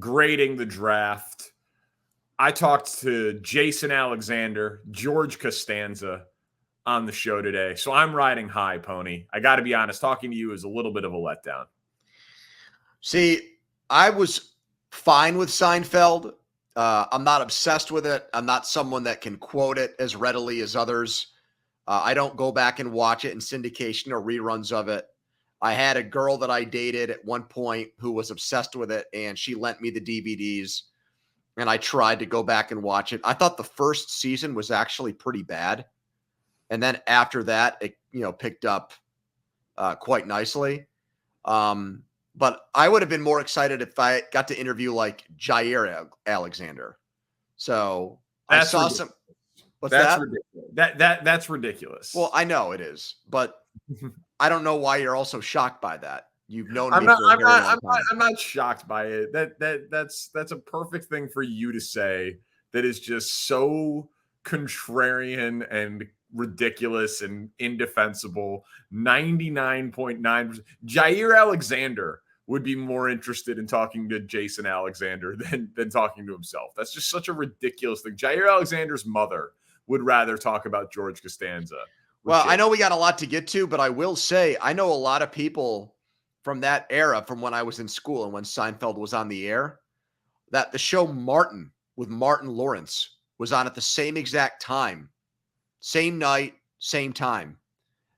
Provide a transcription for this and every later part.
grading the draft. I talked to Jason Alexander, George Costanza on the show today. So I'm riding high, Pony. I got to be honest, talking to you is a little bit of a letdown. See, I was fine with Seinfeld. I'm not obsessed with it. I'm not someone that can quote it as readily as others. I don't go back and watch it in syndication or reruns of it. I had a girl that I dated at one point who was obsessed with it, and she lent me the DVDs, and I tried to go back and watch it. I thought the first season was actually pretty bad. And then after that, it, picked up quite nicely. But I would have been more excited if I got to interview like Jair Alexander. So I saw some. What's that? Ridiculous. That's ridiculous. Well, I know it is, but I don't know why you're also shocked by that. You've known me for a very long time. I'm not shocked by it. That's a perfect thing for you to say. That is just so contrarian and ridiculous and indefensible. 99.9%. Jair Alexander would be more interested in talking to Jason Alexander than talking to himself. That's just such a ridiculous thing. Jair Alexander's mother would rather talk about George Costanza. Well, I know we got a lot to get to, but I will say I know a lot of people from that era, from when I was in school and when Seinfeld was on the air, that the show Martin with Martin Lawrence was on at the same exact time, same night, same time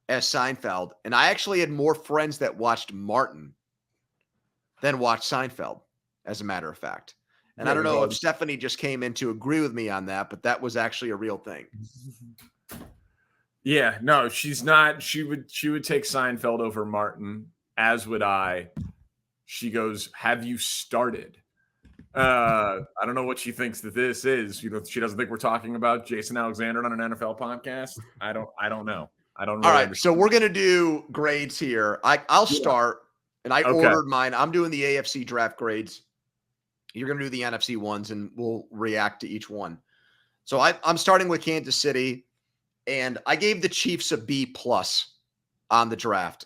as Seinfeld. And I actually had more friends that watched Martin than watched Seinfeld, as a matter of fact. And I don't know if Stephanie just came in to agree with me on that, but that was actually a real thing. Yeah, no, she's not. She would take Seinfeld over Martin, as would I. She goes, "Have you started?" I don't know what she thinks that this is. She doesn't think we're talking about Jason Alexander on an NFL podcast. I don't know. I don't really All right, understand. so we're gonna do grades here. I'll start, and I ordered mine. I'm doing the AFC draft grades. You're gonna do the NFC ones, and we'll react to each one. So I'm starting with Kansas City, and I gave the Chiefs a B+ on the draft.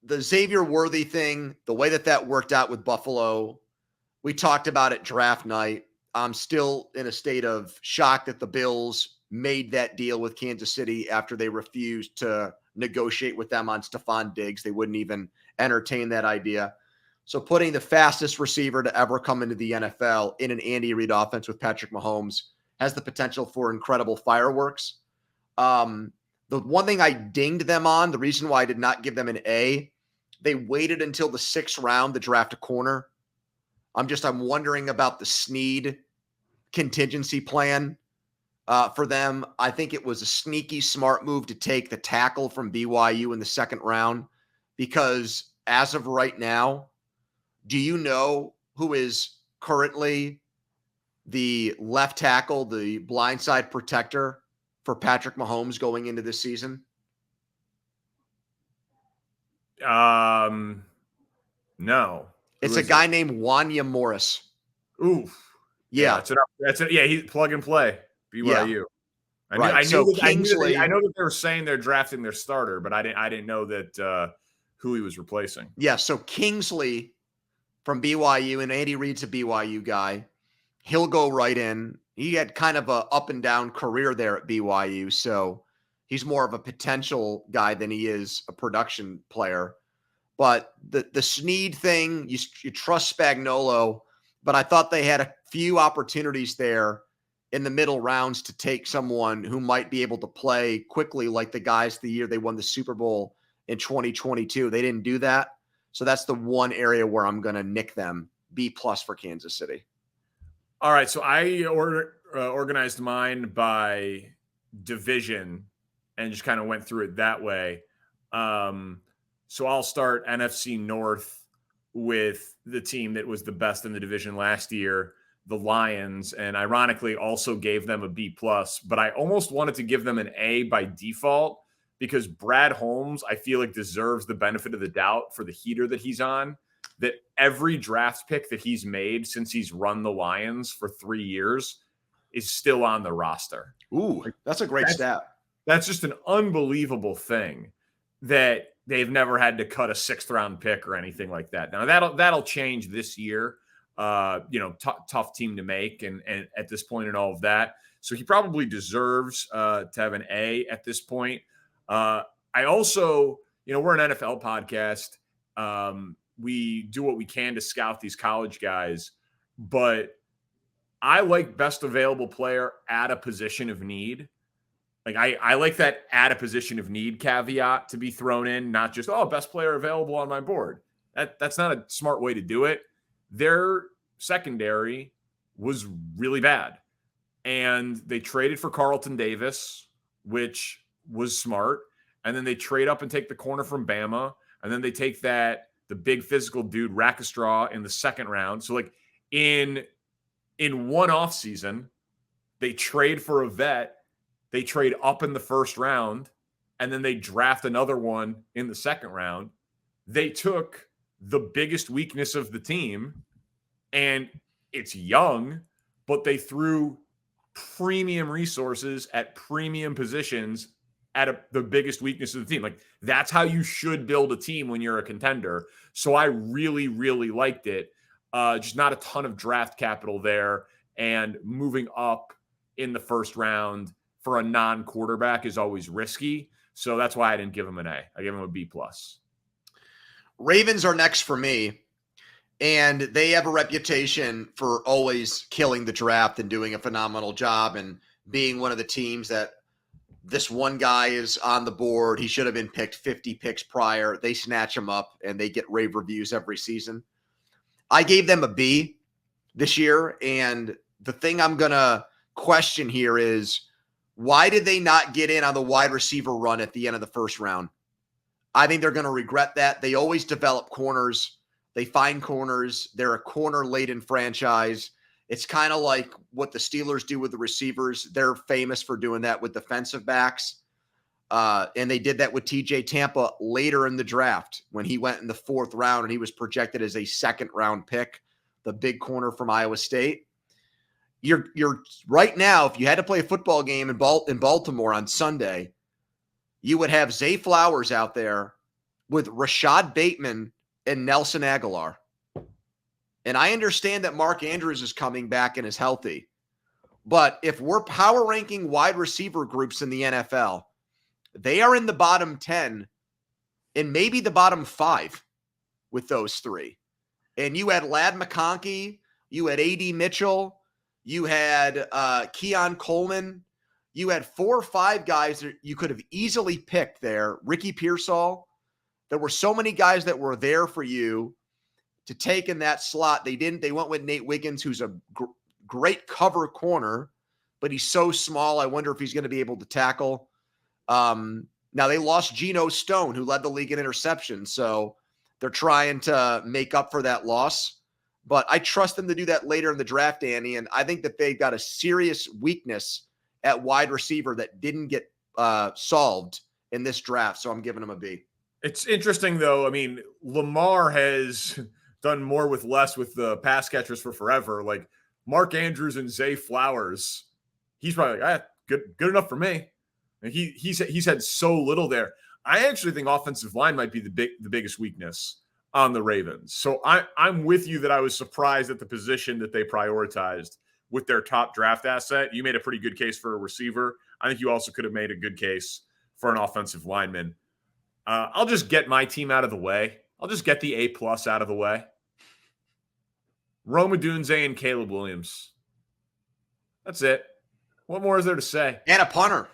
The Xavier Worthy thing, the way that worked out with Buffalo, we talked about it draft night. I'm still in a state of shock that the Bills made that deal with Kansas City after they refused to negotiate with them on Stephon Diggs. They wouldn't even entertain that idea. So putting the fastest receiver to ever come into the NFL in an Andy Reid offense with Patrick Mahomes has the potential for incredible fireworks. The one thing I dinged them on, the reason why I did not give them an A, they waited until the 6th round to draft a corner. I'm wondering about the Snead contingency plan for them. I think it was a sneaky smart move to take the tackle from BYU in the 2nd round, because as of right now, do you know who is currently the left tackle, the blindside protector for Patrick Mahomes going into this season? No. It's a guy named Wanya Morris. Oof. Yeah. He's plug and play. BYU. Yeah. I know that they were saying they're drafting their starter, but I didn't know that who he was replacing. Yeah. So Kingsley from BYU, and Andy Reid's a BYU guy. He'll go right in. He had kind of a up and down career there at BYU, so he's more of a potential guy than he is a production player. But the Snead thing, you trust Spagnuolo, but I thought they had a few opportunities there in the middle rounds to take someone who might be able to play quickly, like the guys the year they won the Super Bowl in 2022. They didn't do that. So that's the one area where I'm going to nick them. B+ for Kansas City. All right. So I organized mine by division and just kind of went through it that way. So I'll start NFC North with the team that was the best in the division last year, the Lions, and ironically also gave them a B+, but I almost wanted to give them an A by default because Brad Holmes, I feel like, deserves the benefit of the doubt for the heater that he's on, that every draft pick that he's made since he's run the Lions for 3 years is still on the roster. Ooh, that's a great stat. That's just an unbelievable thing that they've never had to cut a 6th round pick or anything like that. Now that'll change this year. Tough team to make, and at this point and all of that. So he probably deserves to have an A at this point. I also, we're an NFL podcast. We do what we can to scout these college guys, but I like best available player at a position of need. Like I like that at a position of need caveat to be thrown in, not just, best player available on my board. That's not a smart way to do it. Their secondary was really bad. And they traded for Carlton Davis, which was smart. And then they trade up and take the corner from Bama. And then they take the big physical dude, Rackestraw, in the 2nd round. So like in one offseason, they trade for a vet. They trade up in the 1st round, and then they draft another one in the 2nd round. They took the biggest weakness of the team, and it's young, but they threw premium resources at premium positions at the biggest weakness of the team. Like, that's how you should build a team when you're a contender. So I really, really liked it. Just not a ton of draft capital there, and moving up in the 1st round for a non-quarterback is always risky. So that's why I didn't give him an A. I gave him a B+. Ravens are next for me, and they have a reputation for always killing the draft and doing a phenomenal job and being one of the teams that this one guy is on the board. He should have been picked 50 picks prior. They snatch him up, and they get rave reviews every season. I gave them a B this year, and the thing I'm going to question here is, why did they not get in on the wide receiver run at the end of the 1st round? I think they're going to regret that. They always develop corners. They find corners. They're a corner-laden franchise. It's kind of like what the Steelers do with the receivers. They're famous for doing that with defensive backs. And they did that with TJ Tampa later in the draft when he went in the 4th round and he was projected as a 2nd-round pick, the big corner from Iowa State. You're right now, if you had to play a football game in Baltimore on Sunday, you would have Zay Flowers out there with Rashad Bateman and Nelson Aguilar. And I understand that Mark Andrews is coming back and is healthy. But if we're power ranking wide receiver groups in the NFL, they are in the bottom 10 and maybe the bottom 5 with those 3. And you had Ladd McConkey, you had A.D. Mitchell, you had Keon Coleman. You had 4 or 5 guys that you could have easily picked there. Ricky Pearsall. There were so many guys that were there for you to take in that slot. They didn't. They went with Nate Wiggins, who's a great cover corner, but he's so small. I wonder if he's going to be able to tackle. Now they lost Geno Stone, who led the league in interceptions. So they're trying to make up for that loss. But I trust them to do that later in the draft, Danny. And I think that they've got a serious weakness at wide receiver that didn't get solved in this draft. So I'm giving them a B. It's interesting, though. I mean, Lamar has done more with less with the pass catchers for forever. Like Mark Andrews and Zay Flowers, he's probably like, good enough for me. And he's had so little there. I actually think offensive line might be the biggest weakness on the Ravens. So I'm with you that I was surprised at the position that they prioritized with their top draft asset. You made a pretty good case for a receiver. I think you also could have made a good case for an offensive lineman. I'll just get my team out of the way. I'll just get the A+ out of the way. Rome Odunze and Caleb Williams. That's it. What more is there to say? And a punter.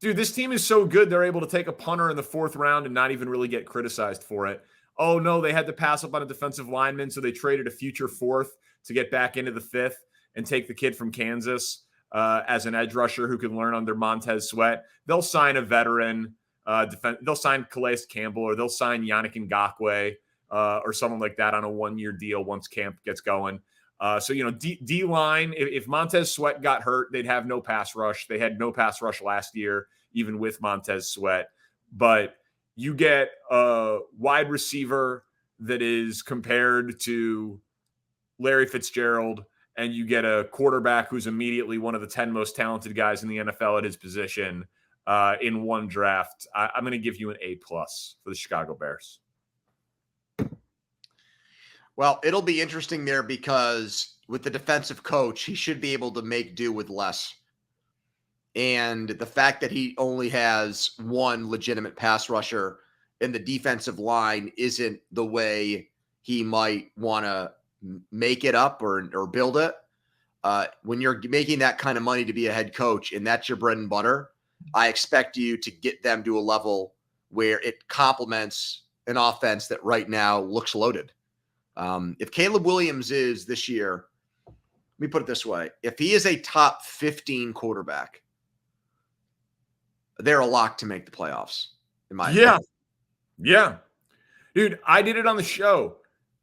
Dude, this team is so good, they're able to take a punter in the 4th round and not even really get criticized for it. Oh, no, they had to pass up on a defensive lineman, so they traded a future 4th to get back into the 5th and take the kid from Kansas as an edge rusher who can learn under Montez Sweat. They'll sign a veteran. They'll sign Calais Campbell, or they'll sign Yannick Ngakoue or someone like that on a 1-year deal once camp gets going. So, D-line, if Montez Sweat got hurt, they'd have no pass rush. They had no pass rush last year, even with Montez Sweat. But you get a wide receiver that is compared to Larry Fitzgerald, and you get a quarterback who's immediately one of the 10 most talented guys in the NFL at his position. in one draft. I'm going to give you an A+ for the Chicago Bears. Well, it'll be interesting there because with the defensive coach, he should be able to make do with less. And the fact that he only has one legitimate pass rusher and the defensive line isn't the way he might want to make it up or build it. When you're making that kind of money to be a head coach and that's your bread and butter, I expect you to get them to a level where it complements an offense that right now looks loaded. If Caleb Williams is this year, let me put it this way. If he is a top 15 quarterback, they're a lock to make the playoffs, in my opinion. Yeah. Dude, I did it on the show.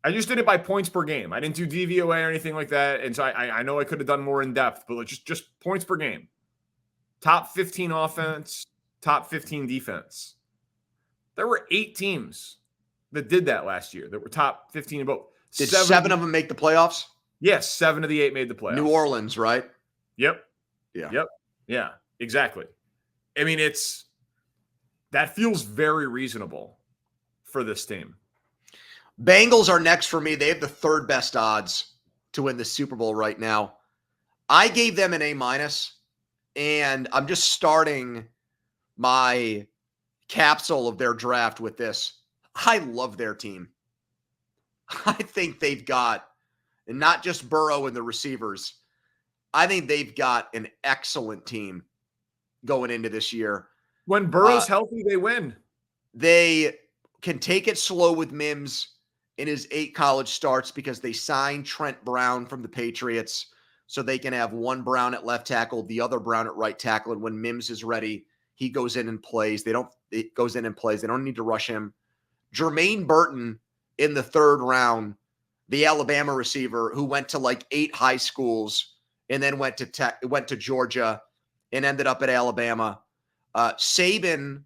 I just did it by points per game. I didn't do DVOA or anything like that. And so I know I could have done more in depth, but just points per game. Top 15 offense, top 15 defense. There were 8 teams that did that last year that were top 15 in both. Did 7 of them make the playoffs? Yes, 7 of the 8 made the playoffs. New Orleans, right? Yep. Yeah. Yep. Yeah, exactly. I mean, that feels very reasonable for this team. Bengals are next for me. They have the 3rd best odds to win the Super Bowl right now. I gave them an A-, and I'm just starting my capsule of their draft with this. I love their team. I think they've got, and not just Burrow and the receivers, I think they've got an excellent team going into this year. When Burrow's healthy, they win. They can take it slow with Mims in his 8 college starts because they signed Trent Brown from the Patriots so they can have one Brown at left tackle, the other Brown at right tackle. And when Mims is ready, he goes in and plays. They don't need to rush him. Jermaine Burton in the 3rd round, the Alabama receiver who went to like 8 high schools and then went to Georgia and ended up at Alabama. Saban,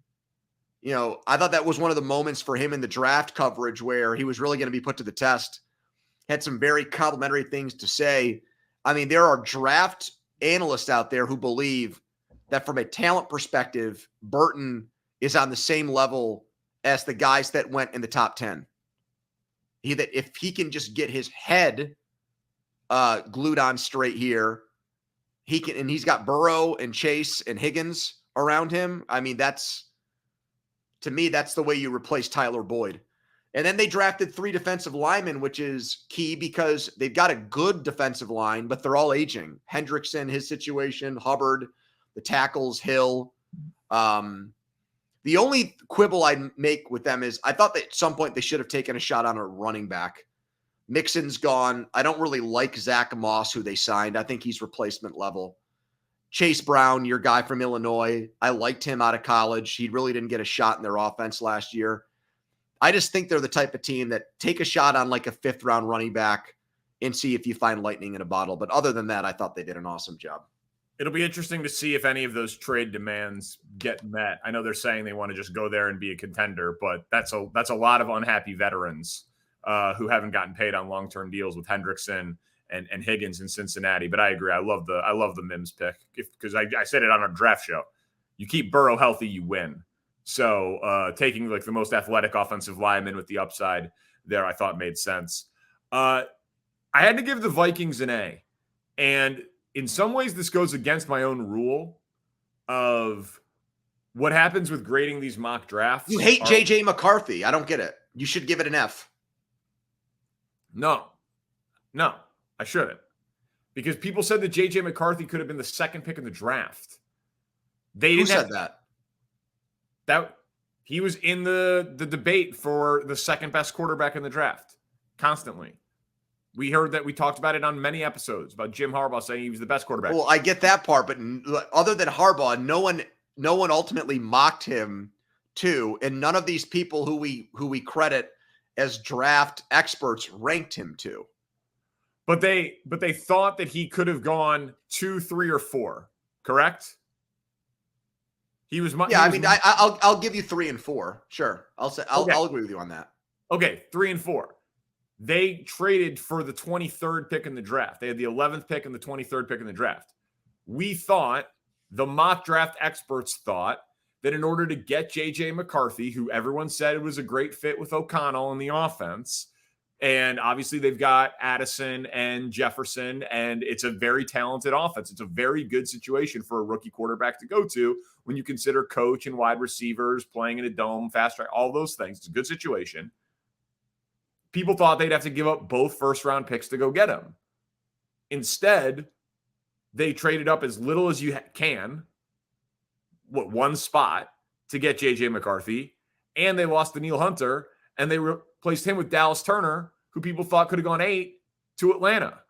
I thought that was one of the moments for him in the draft coverage where he was really going to be put to the test. Had some very complimentary things to say. I mean, there are draft analysts out there who believe that from a talent perspective, Burton is on the same level as the guys that went in the top 10. That if he can just get his head glued on straight here, he can, and he's got Burrow and Chase and Higgins around him. I mean, to me, that's the way you replace Tyler Boyd. And then they drafted 3 defensive linemen, which is key because they've got a good defensive line, but they're all aging. Hendrickson, his situation, Hubbard, the tackles, Hill. The only quibble I'd make with them is I thought that at some point they should have taken a shot on a running back. Mixon's gone. I don't really like Zach Moss, who they signed. I think he's replacement level. Chase Brown, your guy from Illinois. I liked him out of college. He really didn't get a shot in their offense last year. I just think they're the type of team that take a shot on like a 5th round running back and see if you find lightning in a bottle. But other than that, I thought they did an awesome job. It'll be interesting to see if any of those trade demands get met. I know they're saying they want to just go there and be a contender, but that's a lot of unhappy veterans who haven't gotten paid on long-term deals with Hendrickson and Higgins in Cincinnati. But I agree. I love the Mims pick because I said it on our draft show. You keep Burrow healthy, you win. So taking like the most athletic offensive lineman with the upside there, I thought made sense. I had to give the Vikings an A, and in some ways, this goes against my own rule of what happens with grading these mock drafts. You hate J.J. McCarthy. I don't get it. You should give it an F. No, I shouldn't. Because people said that J.J. McCarthy could have been the 2nd pick in the draft. Who said that? That he was in the debate for the 2nd best quarterback in the draft constantly. We heard that. We talked about it on many episodes about Jim Harbaugh saying he was the best quarterback. Well, I get that part, but other than Harbaugh, no one ultimately mocked him too, and none of these people who we credit as draft experts ranked him too. But they thought that he could have gone 2, 3, or 4. Correct? He was. Yeah, I'll give you 3 and 4. Sure, I'll agree with you on that. Okay, 3 and 4. They traded for the 23rd pick in the draft. They had the 11th pick and the 23rd pick in the draft. We thought, the mock draft experts thought, that in order to get J.J. McCarthy, who everyone said was a great fit with O'Connell in the offense, and obviously they've got Addison and Jefferson, and it's a very talented offense. It's a very good situation for a rookie quarterback to go to when you consider coach and wide receivers playing in a dome, fast track, all those things. It's a good situation. People thought they'd have to give up both first-round picks to go get him. Instead, they traded up as little as you can, one spot, to get J.J. McCarthy, and they lost Danielle Hunter, and they replaced him with Dallas Turner, who people thought could have gone 8 to Atlanta.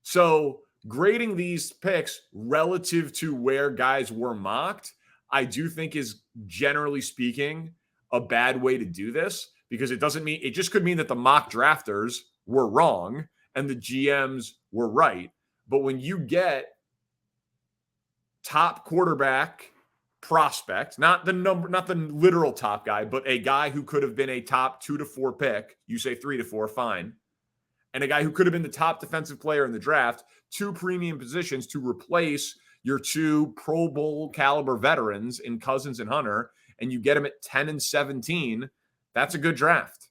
So grading these picks relative to where guys were mocked, I do think is, generally speaking, a bad way to do this, because it just could mean that the mock drafters were wrong and the GMs were right. But when you get top quarterback prospect, not the literal top guy, but a guy who could have been a top 2 to 4 pick, you say 3 to 4, fine, and a guy who could have been the top defensive player in the draft, 2 premium positions to replace your 2 Pro Bowl caliber veterans in Cousins and Hunter, and you get them at 10 and 17, that's a good draft.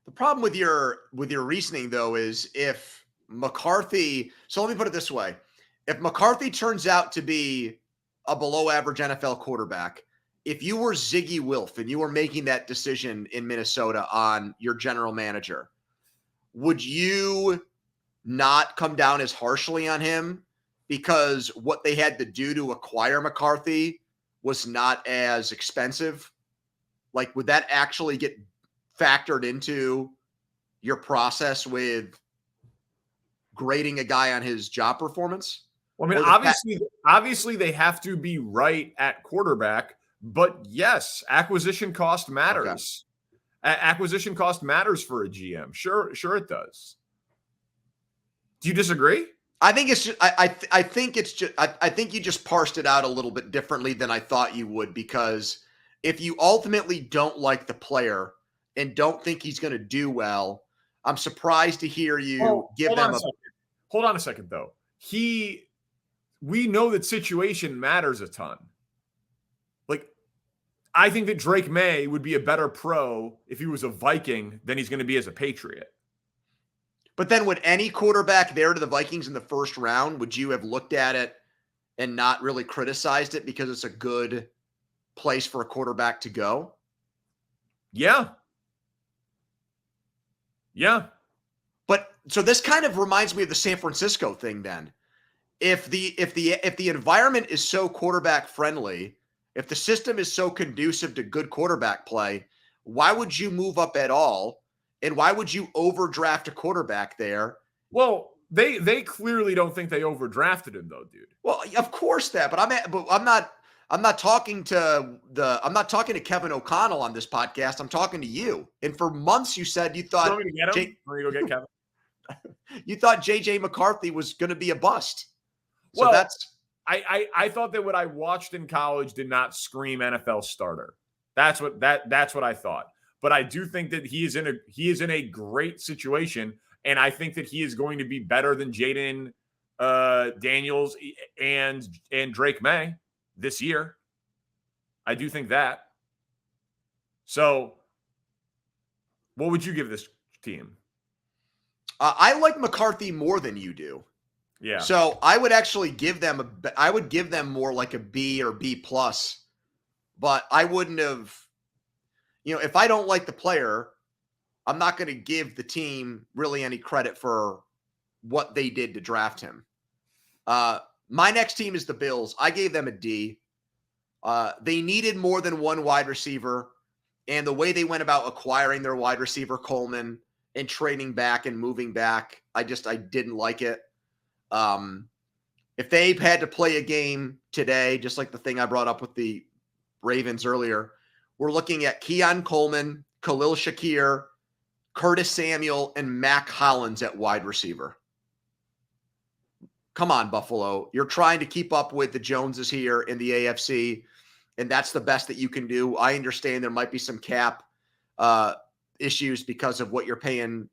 The problem with your reasoning, though, is if McCarthy, so let me put it this way. If McCarthy turns out to be a below average NFL quarterback, if you were Ziggy Wilf and you were making that decision in Minnesota on your general manager, would you not come down as harshly on him because what they had to do to acquire McCarthy was not as expensive? Like, would that actually get factored into your process with grading a guy on his job performance? Well, I mean, obviously they have to be right at quarterback, but yes, acquisition cost matters. Okay. Acquisition cost matters for a GM. Sure it does. Do you disagree? I think it's just, I think it's just, I think you just parsed it out a little bit differently than I thought you would, because if you ultimately don't like the player and don't think he's going to do well, I'm surprised to hear you give them a. Hold on a second, though. We know that situation matters a ton. Like, I think that Drake May would be a better pro if he was a Viking than he's going to be as a Patriot. But then would any quarterback there to the Vikings in the first round, would you have looked at it and not really criticized it because it's a good place for a quarterback to go? Yeah. Yeah. But so this kind of reminds me of the San Francisco thing then. If the environment is so quarterback friendly, if the system is so conducive to good quarterback play, why would you move up at all? And why would you overdraft a quarterback there? Well, they clearly don't think they overdrafted him though, dude. Well, of course that, but I'm not talking to Kevin O'Connell on this podcast. I'm talking to you. And for months you said you thought want me to get him? Want me to go get Kevin? You thought J.J. McCarthy was going to be a bust. So well, that's I thought that what I watched in college did not scream NFL starter. That's what I thought. But I do think that he is in a great situation, and I think that he is going to be better than Jaden Daniels and Drake May this year. I do think that. So, what would you give this team? I like McCarthy more than you do. Yeah. So I would actually give them more like a B or B plus, but I wouldn't have. If I don't like the player, I'm not going to give the team really any credit for what they did to draft him. My next team is the Bills. I gave them a D. They needed more than one wide receiver, and the way they went about acquiring their wide receiver, Coleman, and trading back and moving back, I didn't like it. If they had to play a game today, just like the thing I brought up with the Ravens earlier, we're looking at Keon Coleman, Khalil Shakir, Curtis Samuel, and Mac Hollins at wide receiver. Come on, Buffalo. You're trying to keep up with the Joneses here in the AFC, and that's the best that you can do. I understand there might be some cap issues because of what you're paying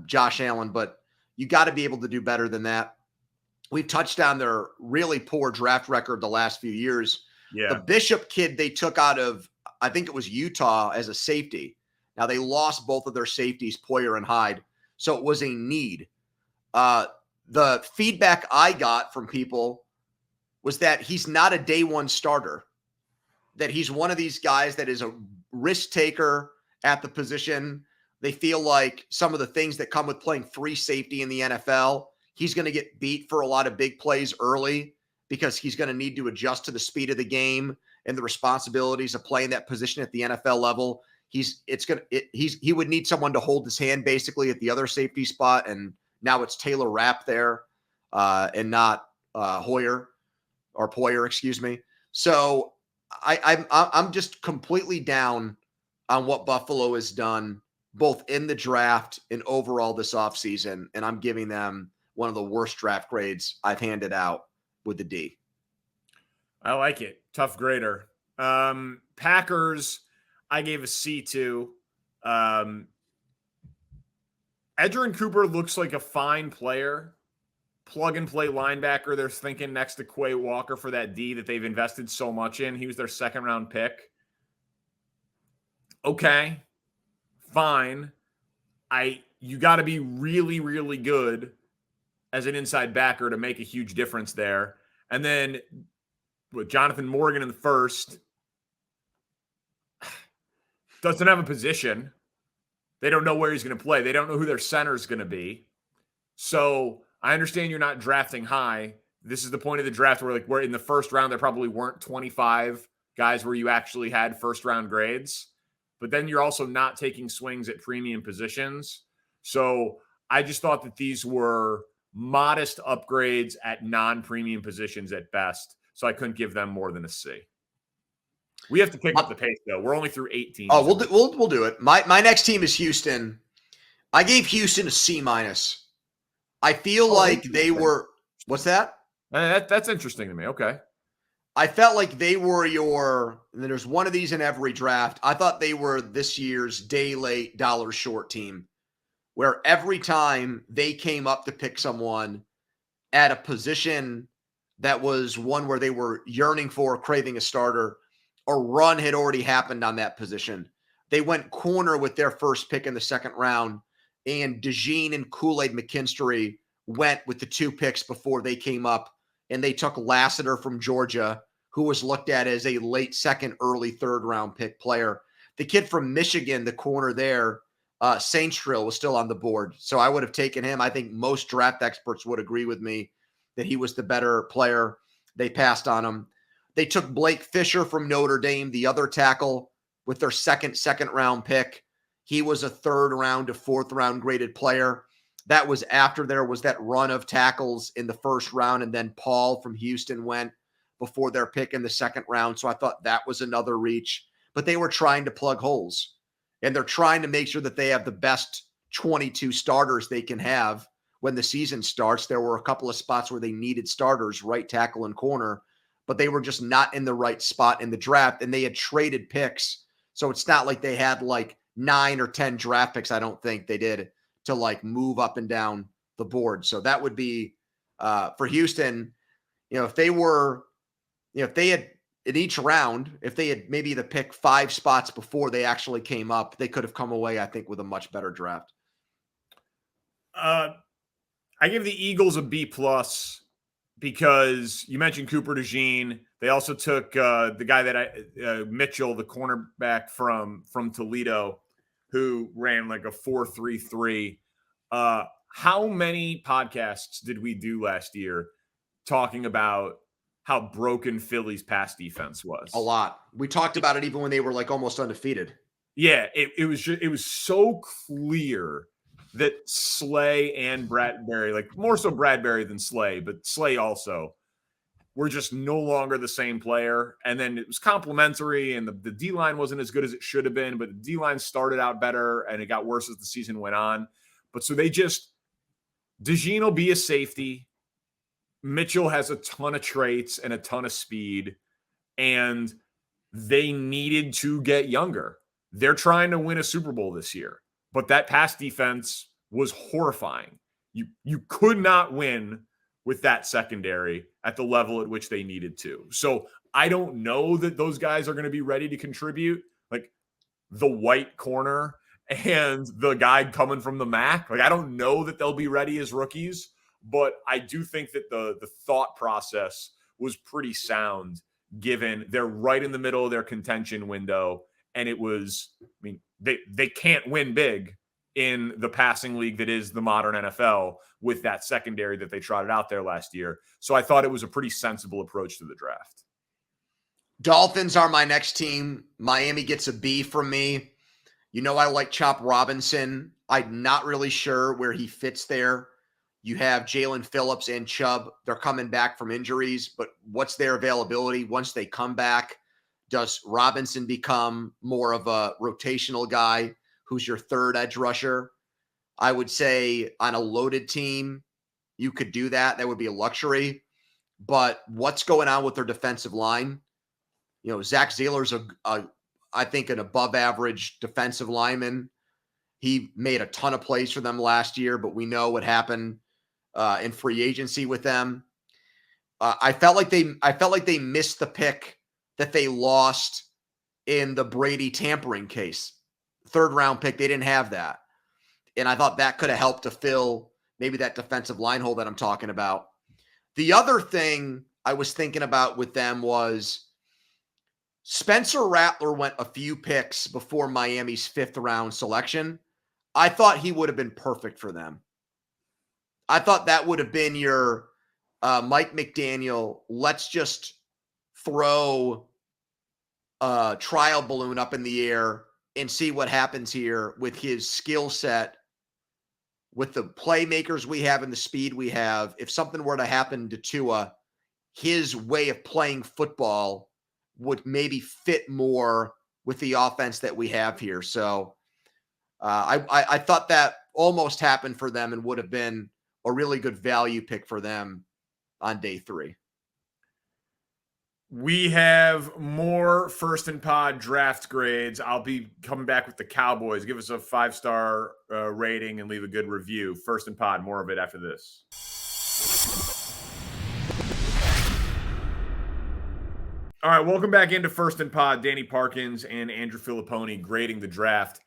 Josh Allen, but you got to be able to do better than that. We've touched on their really poor draft record the last few years. The Bishop kid they took out of, I think it was Utah, as a safety. Now they lost both of their safeties, Poyer and Hyde, so it was a need. The feedback I got from people was that he's not a day one starter, that he's one of these guys that is a risk taker at the position. They feel like some of the things that come with playing free safety in the NFL, he's going to get beat for a lot of big plays early because he's going to need to adjust to the speed of the game and the responsibilities of playing that position at the NFL level. He would need someone to hold his hand basically at the other safety spot, and now it's Taylor Rapp there and not Poyer, excuse me. So I'm just completely down on what Buffalo has done, both in the draft and overall this offseason, and I'm giving them one of the worst draft grades I've handed out with the D. I like it. Tough grader. Packers, I gave a C to. Edgerrin Cooper looks like a fine player. Plug and play linebacker. They're thinking next to Quay Walker for that D that they've invested so much in. He was their second round pick. Okay. Fine. You got to be really, really good as an inside backer to make a huge difference there. And then with Jonathan Morgan in the first, doesn't have a position. They don't know where he's going to play. They don't know who their center is going to be. So I understand you're not drafting high. This is the point of the draft where in the first round, there probably weren't 25 guys where you actually had first round grades. But then you're also not taking swings at premium positions. So I just thought that these were modest upgrades at non-premium positions at best. So I couldn't give them more than a C. We have to pick up the pace, though. We're only through 18. Oh, we'll do it. My next team is Houston. I gave Houston a C-. I feel like they were – what's that? That's interesting to me. Okay. I felt like they were and there's one of these in every draft. I thought they were this year's day late, dollar short team, where every time they came up to pick someone at a position that was one where they were yearning for, craving a starter, a run had already happened on that position. They went corner with their first pick in the second round, and DeJean and Kool-Aid McKinstry went with the 2 picks before they came up, and they took Lassiter from Georgia, who was looked at as a late second, early third round pick player. The kid from Michigan, the corner there, Saintrill, was still on the board. So I would have taken him. I think most draft experts would agree with me that he was the better player. They passed on him. They took Blake Fisher from Notre Dame, the other tackle, with their second round pick. He was a third round to fourth round graded player. That was after there was that run of tackles in the first round, and then Paul from Houston went before their pick in the second round. So I thought that was another reach. But they were trying to plug holes, and they're trying to make sure that they have the best 22 starters they can have when the season starts. There were a couple of spots where they needed starters, right tackle and corner, but they were just not in the right spot in the draft, and they had traded picks. So it's not like they had like 9 or 10 draft picks, I don't think they did, to like move up and down the board. So that would be for Houston, if they were, if they had in each round, if they had maybe the pick 5 spots before they actually came up, they could have come away, I think, with a much better draft. I give the Eagles a B+ because you mentioned Cooper DeJean. They also took the guy that Mitchell, the cornerback from Toledo, who ran like a 4.33. How many podcasts did we do last year talking about how broken Philly's pass defense was? A lot. We talked about it even when they were like almost undefeated. Yeah, it was so clear that Slay and Bradbury, like more so Bradbury than Slay, but Slay also, were just no longer the same player. And then it was complimentary, and the D-line wasn't as good as it should have been, but the D-line started out better, and it got worse as the season went on. But so DeJean will be a safety. Mitchell has a ton of traits and a ton of speed, and they needed to get younger. They're trying to win a Super Bowl this year, but that pass defense was horrifying. You could not win with that secondary at the level at which they needed to. So I don't know that those guys are going to be ready to contribute. Like the white corner and the guy coming from the MAC. Like I don't know that they'll be ready as rookies, but I do think that the thought process was pretty sound given they're right in the middle of their contention window. And it was, I mean, they can't win big in the passing league that is the modern NFL with that secondary that they trotted out there last year. So I thought it was a pretty sensible approach to the draft. Dolphins are my next team. Miami gets a B from me. You know, I like Chop Robinson. I'm not really sure where he fits there. You have Jalen Phillips and Chubb. They're coming back from injuries, but what's their availability once they come back? Does Robinson become more of a rotational guy who's your third edge rusher? I would say on a loaded team, you could do that. That would be a luxury. But what's going on with their defensive line? You know, Zach Zieler's I think an above average defensive lineman. He made a ton of plays for them last year, but we know what happened in free agency with them. I felt like they missed the pick that they lost in the Brady tampering case. Third round pick, they didn't have that. And I thought that could have helped to fill maybe that defensive line hole that I'm talking about. The other thing I was thinking about with them was Spencer Rattler went a few picks before Miami's 5th round selection. I thought he would have been perfect for them. I thought that would have been your Mike McDaniel, let's just throw a trial balloon up in the air and see what happens here with his skill set, with the playmakers we have and the speed we have. If something were to happen to Tua, his way of playing football would maybe fit more with the offense that we have here. So I thought that almost happened for them and would have been a really good value pick for them on day 3. We have more First and Pod draft grades. I'll be coming back with the Cowboys. Give us a 5-star rating and leave a good review. First and Pod, more of it after this. All right, welcome back into First and Pod. Danny Parkins and Andrew Fillipponi grading the draft.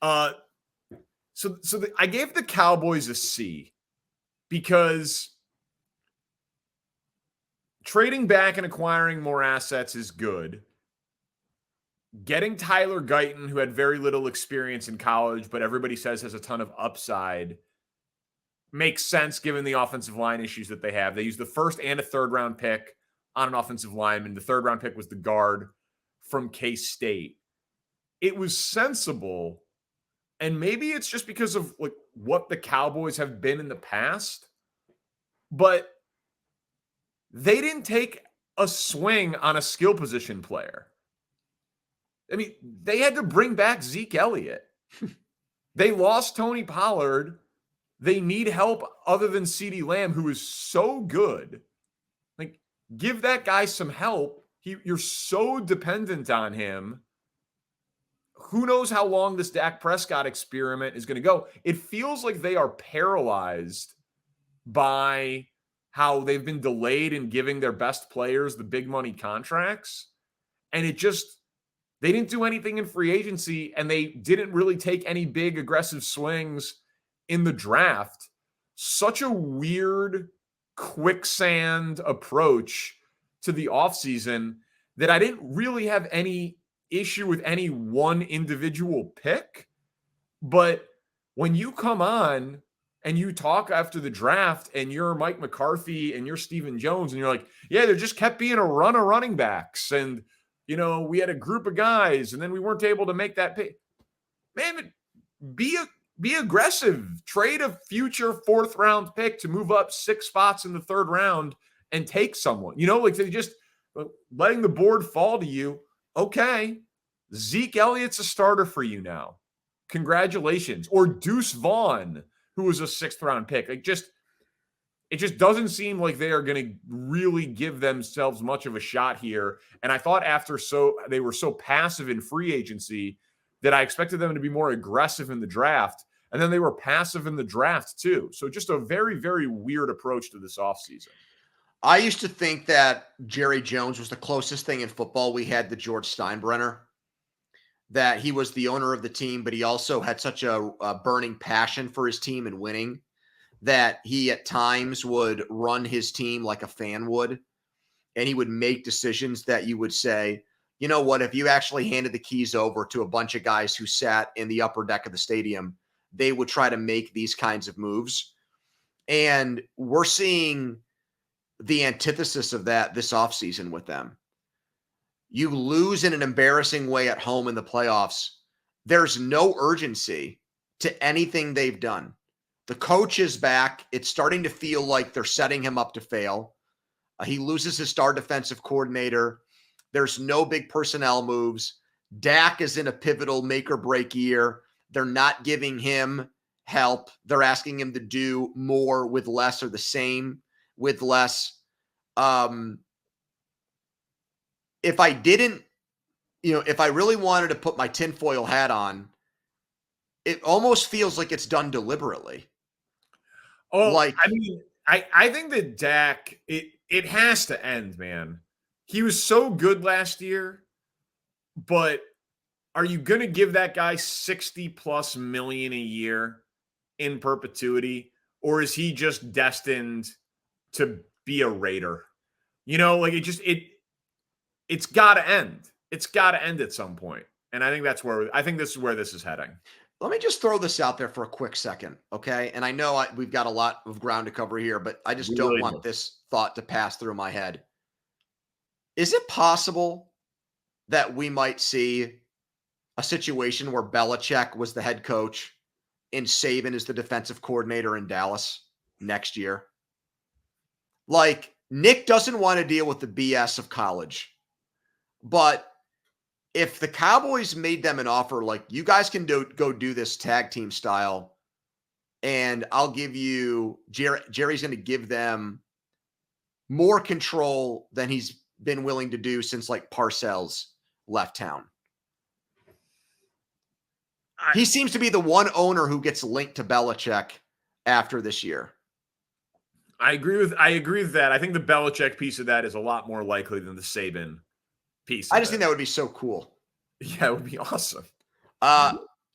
I gave the Cowboys a C because trading back and acquiring more assets is good. Getting Tyler Guyton, who had very little experience in college, but everybody says has a ton of upside, makes sense given the offensive line issues that they have. They used the 1st and a 3rd round pick on an offensive lineman. The 3rd round pick was the guard from K-State. It was sensible, and maybe it's just because of like what the Cowboys have been in the past, but they didn't take a swing on a skill position player. I mean, they had to bring back Zeke Elliott. They lost Tony Pollard. They need help other than CeeDee Lamb, who is so good. Like, give that guy some help. You're so dependent on him. Who knows how long this Dak Prescott experiment is going to go? It feels like they are paralyzed by how they've been delayed in giving their best players the big money contracts. And they didn't do anything in free agency, and they didn't really take any big aggressive swings in the draft. Such a weird quicksand approach to the offseason that I didn't really have any issue with any one individual pick. But when you come on and you talk after the draft and you're Mike McCarthy and you're Stephen Jones and you're like, yeah, there just kept being a run of running backs. And, you know, we had a group of guys and then we weren't able to make that pick. Man, be aggressive. Trade a future 4th round pick to move up 6 spots in the 3rd round and take someone. You know, like they just letting the board fall to you. Okay, Zeke Elliott's a starter for you now. Congratulations. Or Deuce Vaughn, who was a 6th round pick. It just doesn't seem like they are going to really give themselves much of a shot here. And I thought they were so passive in free agency that I expected them to be more aggressive in the draft. And then they were passive in the draft too. So just a very, very weird approach to this offseason. I used to think that Jerry Jones was the closest thing in football we had to George Steinbrenner, that he was the owner of the team, but he also had such a burning passion for his team and winning that he at times would run his team like a fan would. And he would make decisions that you would say, you know what, if you actually handed the keys over to a bunch of guys who sat in the upper deck of the stadium, they would try to make these kinds of moves. And we're seeing the antithesis of that this offseason with them. You lose in an embarrassing way at home in the playoffs. There's no urgency to anything they've done. The coach is back. It's starting to feel like they're setting him up to fail. He loses his star defensive coordinator. There's no big personnel moves. Dak is in a pivotal make or break year. They're not giving him help. They're asking him to do more with less or the same with less. If I didn't, if I really wanted to put my tinfoil hat on, it almost feels like it's done deliberately. Oh, like, I mean, I think that Dak, it has to end, man. He was so good last year, but are you going to give that guy 60 plus million a year in perpetuity? Or is he just destined to be a Raider? Like it's got to end. It's got to end at some point. And I think this is where this is heading. Let me just throw this out there for a quick second, okay? And I know we've got a lot of ground to cover here, but I just don't want this thought to pass through my head. Is it possible that we might see a situation where Belichick was the head coach and Saban is the defensive coordinator in Dallas next year? Like, Nick doesn't want to deal with the BS of college, but if the Cowboys made them an offer, like, you guys can go do this tag team style, and I'll give you, Jerry's going to give them more control than he's been willing to do since, like, Parcells left town. He seems to be the one owner who gets linked to Belichick after this year. I agree with that. I think the Belichick piece of that is a lot more likely than the Saban piece. I just think that would be so cool. Yeah, it would be awesome.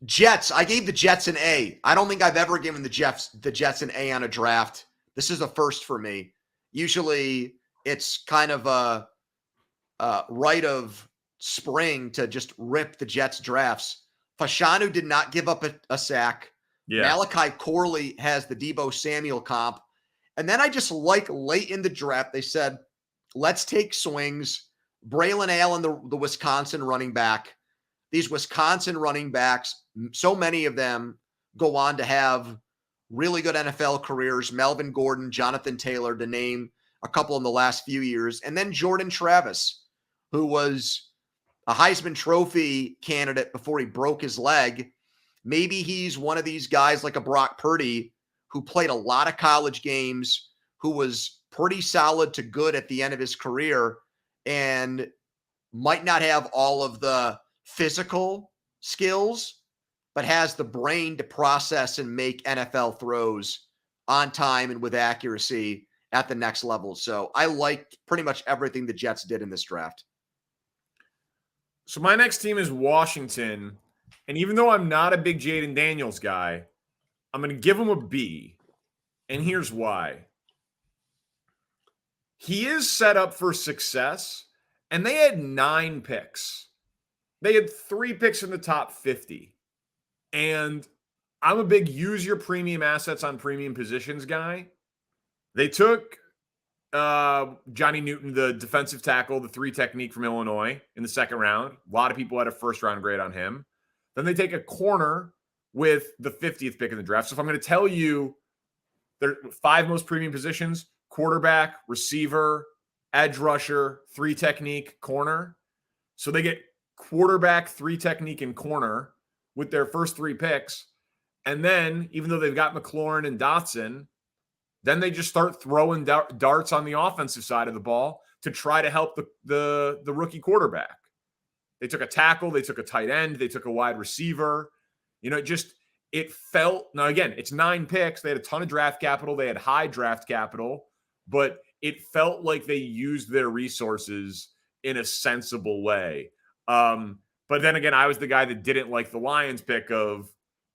Jets. I gave the Jets an A. I don't think I've ever given the Jets an A on a draft. This is a first for me. Usually it's kind of a rite of spring to just rip the Jets drafts. Fashanu did not give up a sack. Yeah. Malachi Corley has the Deebo Samuel comp. And then I just like late in the draft, they said, let's take swings. Braylon Allen, the Wisconsin running back. These Wisconsin running backs, so many of them go on to have really good NFL careers. Melvin Gordon, Jonathan Taylor, to name a couple in the last few years. And then Jordan Travis, who was a Heisman Trophy candidate before he broke his leg. Maybe he's one of these guys like a Brock Purdy who played a lot of college games, who was pretty solid to good at the end of his career and might not have all of the physical skills, but has the brain to process and make NFL throws on time and with accuracy at the next level. So I like pretty much everything the Jets did in this draft. So my next team is Washington. And even though I'm not a big Jaden Daniels guy, I'm going to give him a B. And here's why. He is set up for success, and they had 9 picks. They had 3 picks in the top 50. And I'm a big use your premium assets on premium positions guy. They took Johnny Newton, the defensive tackle, the 3 technique from Illinois in the second round. A lot of people had a first-round grade on him. Then they take a corner with the 50th pick in the draft. So if I'm going to tell you there are 5 most premium positions, quarterback, receiver, edge rusher, 3 technique, corner. So they get quarterback, 3 technique, and corner with their first 3 picks. And then, even though they've got McLaurin and Dotson, then they just start throwing darts on the offensive side of the ball to try to help the rookie quarterback. They took a tackle, they took a tight end, they took a wide receiver. It felt, now again, it's 9 picks. They had a ton of draft capital. They had high draft capital, but it felt like they used their resources in a sensible way. But then again, I was the guy that didn't like the Lions pick of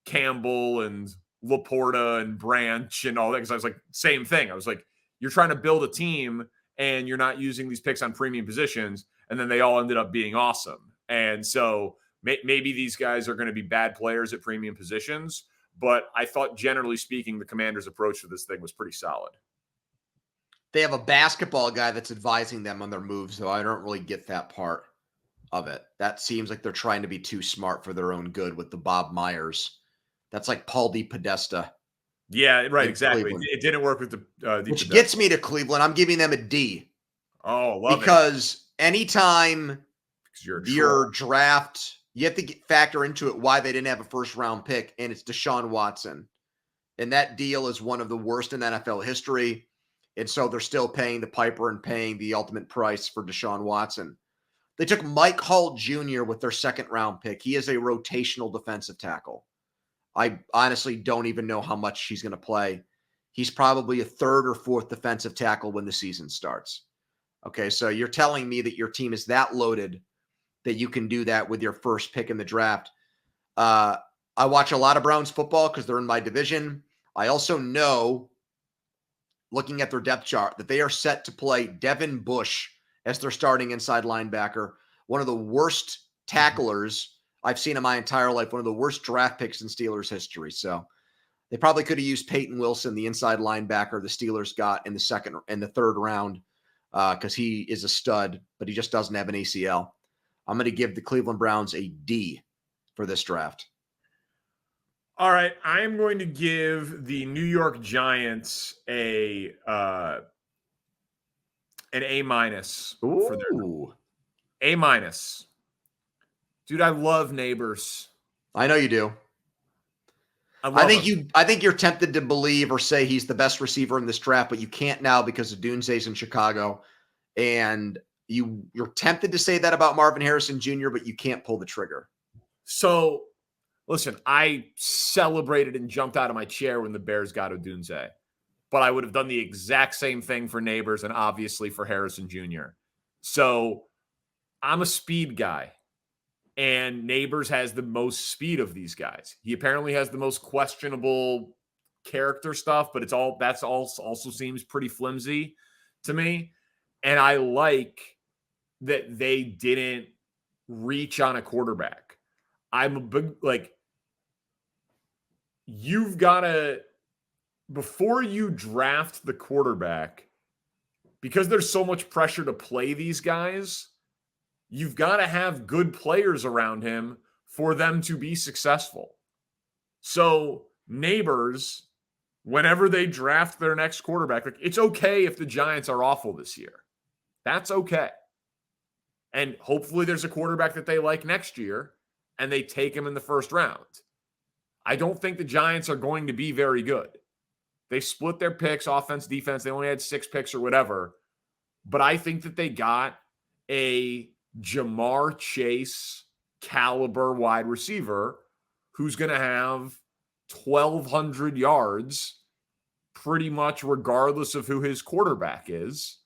Campbell and Laporta and Branch and all that, because I was like, same thing. I was like, you're trying to build a team and you're not using these picks on premium positions. And then they all ended up being awesome. And so maybe these guys are going to be bad players at premium positions. But I thought, generally speaking, the Commanders' approach to this thing was pretty solid. They have a basketball guy that's advising them on their moves, so I don't really get that part of it. That seems like they're trying to be too smart for their own good with the Bob Myers. That's like Paul DePodesta. Yeah, right, exactly. It didn't work with the which gets me to Cleveland. I'm giving them a D. Oh, love it. Because anytime your draft, you have to factor into it why they didn't have a first-round pick, and it's Deshaun Watson. And that deal is one of the worst in NFL history. And so they're still paying the piper and paying the ultimate price for Deshaun Watson. They took Mike Hall Jr. with their second-round pick. He is a rotational defensive tackle. I honestly don't even know how much he's going to play. He's probably a third or fourth defensive tackle when the season starts. Okay, so you're telling me that your team is that loaded that you can do that with your first pick in the draft. I watch a lot of Browns football because they're in my division. I also know, looking at their depth chart, that they are set to play Devin Bush as their starting inside linebacker, one of the worst tacklers I've seen in my entire life, one of the worst draft picks in Steelers history. So they probably could have used Peyton Wilson, the inside linebacker the Steelers got in the second and the third round, because he is a stud, but he just doesn't have an ACL. I'm going to give the Cleveland Browns a D for this draft. All right, I am going to give the New York Giants an A- for their A-. Dude, I love Neighbors. I know you do. I think you're tempted to believe or say he's the best receiver in this draft, but you can't now because of Dunze's in Chicago. And you're tempted to say that about Marvin Harrison Jr., but you can't pull the trigger. So, listen, I celebrated and jumped out of my chair when the Bears got Odunze. But I would have done the exact same thing for Neighbors and obviously for Harrison Jr. So, I'm a speed guy. And Neighbors has the most speed of these guys. He apparently has the most questionable character stuff, but that's also seems pretty flimsy to me. And I like that they didn't reach on a quarterback. I'm a big, you've got to, before you draft the quarterback, because there's so much pressure to play these guys, you've got to have good players around him for them to be successful. So Neighbors, whenever they draft their next quarterback, it's okay if the Giants are awful this year. That's okay. And hopefully there's a quarterback that they like next year and they take him in the first round. I don't think the Giants are going to be very good. They split their picks, offense, defense. They only had 6 picks or whatever. But I think that they got a Jamar Chase caliber wide receiver who's going to have 1,200 yards pretty much regardless of who his quarterback is.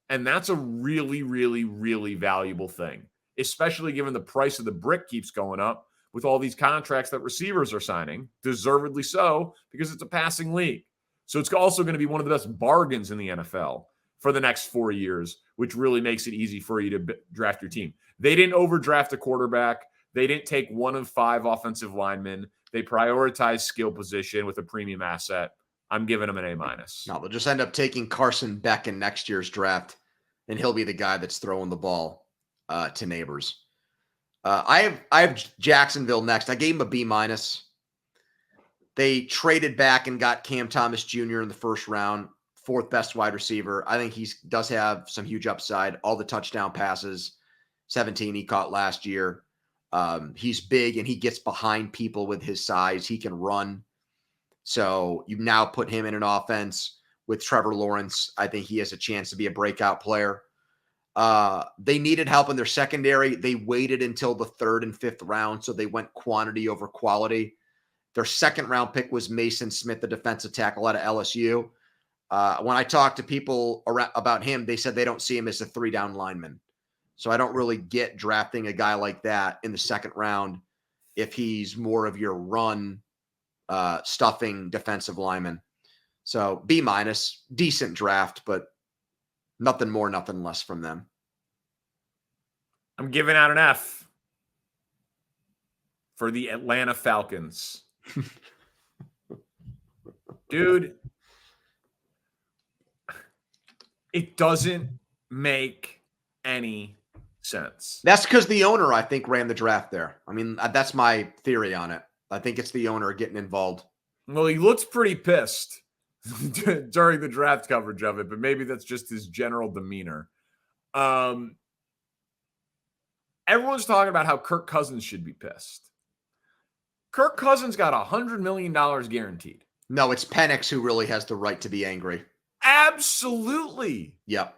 And that's a really, really, really valuable thing, especially given the price of the brick keeps going up with all these contracts that receivers are signing, deservedly so, because it's a passing league. So it's also going to be one of the best bargains in the NFL for the next 4 years, which really makes it easy for you to draft your team. They didn't overdraft a quarterback. They didn't take 1 of 5 offensive linemen. They prioritized skill position with a premium asset. I'm giving them an A-. No, they'll just end up taking Carson Beck in next year's draft, and he'll be the guy that's throwing the ball to Neighbors. I have Jacksonville next. I gave him a B-. They traded back and got Cam Thomas Jr. in the first round, 4th best wide receiver. I think he does have some huge upside. All the touchdown passes, 17 he caught last year. He's big and he gets behind people with his size. He can run. So you now put him in an offense with Trevor Lawrence. I think he has a chance to be a breakout player. They needed help in their secondary. They waited until the 3rd and 5th round, so they went quantity over quality. Their 2nd round pick was Mason Smith, the defensive tackle out of LSU. When I talk to people about him, they said they don't see him as a 3-down lineman. So I don't really get drafting a guy like that in the second round if he's more of your run stuffing defensive lineman. So B-, decent draft, but nothing more, nothing less from them. I'm giving out an F for the Atlanta Falcons. Dude, it doesn't make any sense. That's because the owner, I think, ran the draft there. I mean, that's my theory on it. I think it's the owner getting involved. Well, he looks pretty pissed during the draft coverage of it, but maybe that's just his general demeanor. Everyone's talking about how Kirk Cousins should be pissed. Kirk Cousins got $100 million guaranteed. No, it's Penix who really has the right to be angry. Absolutely. Yep.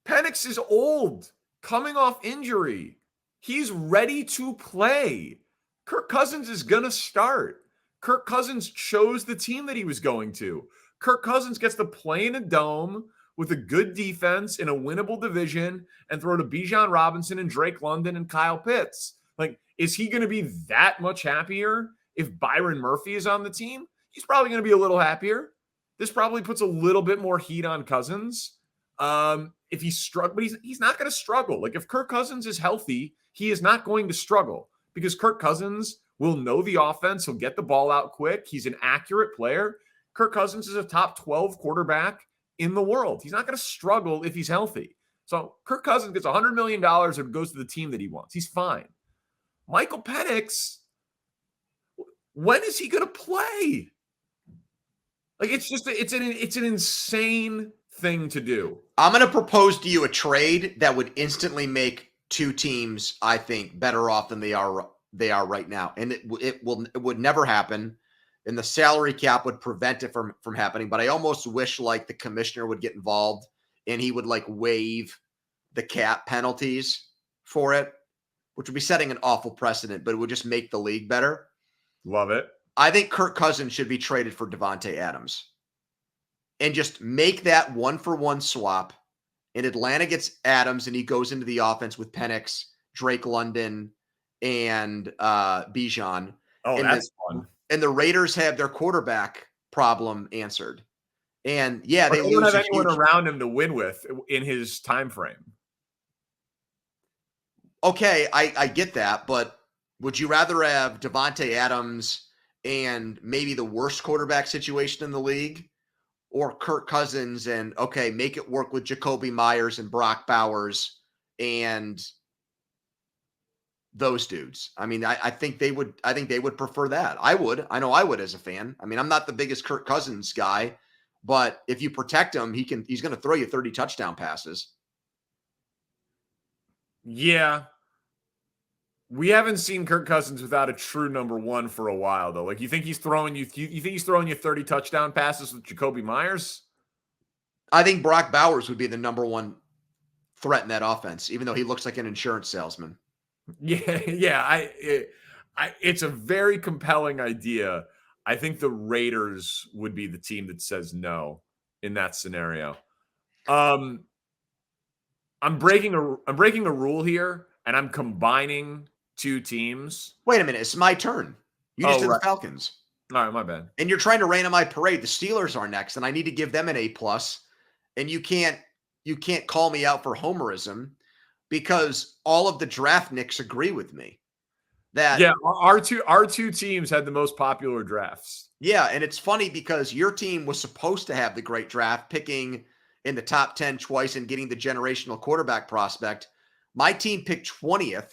Penix is old, coming off injury. He's ready to play. Kirk Cousins is going to start. Kirk Cousins chose the team that he was going to. Kirk Cousins gets to play in a dome with a good defense in a winnable division and throw to Bijan Robinson and Drake London and Kyle Pitts. Like, is he going to be that much happier if Byron Murphy is on the team? He's probably going to be a little happier. This probably puts a little bit more heat on Cousins. If he's struggling, but he's not going to struggle. Like, if Kirk Cousins is healthy, he is not going to struggle because Kirk Cousins will know the offense. He'll get the ball out quick. He's an accurate player. Kirk Cousins is a top 12 quarterback in the world. He's not going to struggle if he's healthy. So Kirk Cousins gets $100 million and goes to the team that he wants. He's fine. Michael Penix, when is he going to play? Like, it's an insane thing to do. I'm going to propose to you a trade that would instantly make two teams, I think, better off than they are right now. And it would never happen. And the salary cap would prevent it from happening. But I almost wish like the commissioner would get involved and he would like waive the cap penalties for it, which would be setting an awful precedent, but it would just make the league better. Love it. I think Kirk Cousins should be traded for Devontae Adams and just make that 1-for-1 swap. And Atlanta gets Adams and he goes into the offense with Penix, Drake London, and Bijan. Oh, and that's fun. And the Raiders have their quarterback problem answered. And yeah, they don't have anyone around him to win with in his time frame. Okay, I get that, but would you rather have Devontae Adams and maybe the worst quarterback situation in the league, or Kirk Cousins and okay, make it work with Jacoby Myers and Brock Bowers and those dudes? I mean, I think they would prefer that. I know I would as a fan. I mean, I'm not the biggest Kirk Cousins guy, but if you protect him, he's going to throw you 30 touchdown passes. Yeah. We haven't seen Kirk Cousins without a true number one for a while, though. Like, you think he's throwing you 30 touchdown passes with Jacoby Myers? I think Brock Bowers would be the number one threat in that offense, even though he looks like an insurance salesman. Yeah. It's a very compelling idea. I think the Raiders would be the team that says no in that scenario. I'm breaking a rule here, and I'm combining two teams. Wait a minute, it's my turn. You just did the Falcons. All right, my bad. And you're trying to rain on my parade. The Steelers are next, and I need to give them an A+. And you can't call me out for homerism because all of the draft nicks agree with me. That our two teams had the most popular drafts. Yeah, and it's funny because your team was supposed to have the great draft, picking in the top 10 twice and getting the generational quarterback prospect. My team picked 20th,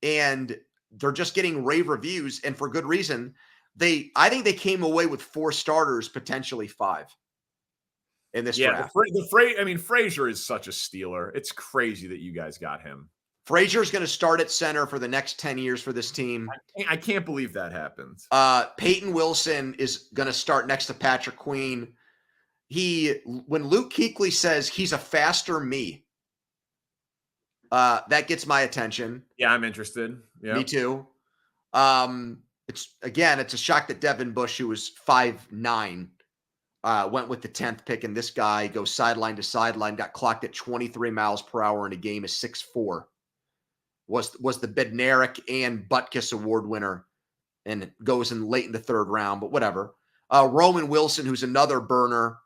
and they're just getting rave reviews, and for good reason. I think they came away with 4 starters, potentially 5 in this draft. Frazier is such a stealer. It's crazy that you guys got him. Frazier's going to start at center for the next 10 years for this team. I can't believe that happened. Peyton Wilson is going to start next to Patrick Queen. When Luke Kuechly says he's a faster me, that gets my attention. Yeah, I'm interested. Yeah. Me too. It's a shock that Devin Bush, who was 5'9", went with the 10th pick, and this guy goes sideline to sideline, got clocked at 23 miles per hour in a game, is 6'4". Was the Bednarik and Butkus Award winner, and goes in late in the third round, but whatever. Roman Wilson, who's another burner,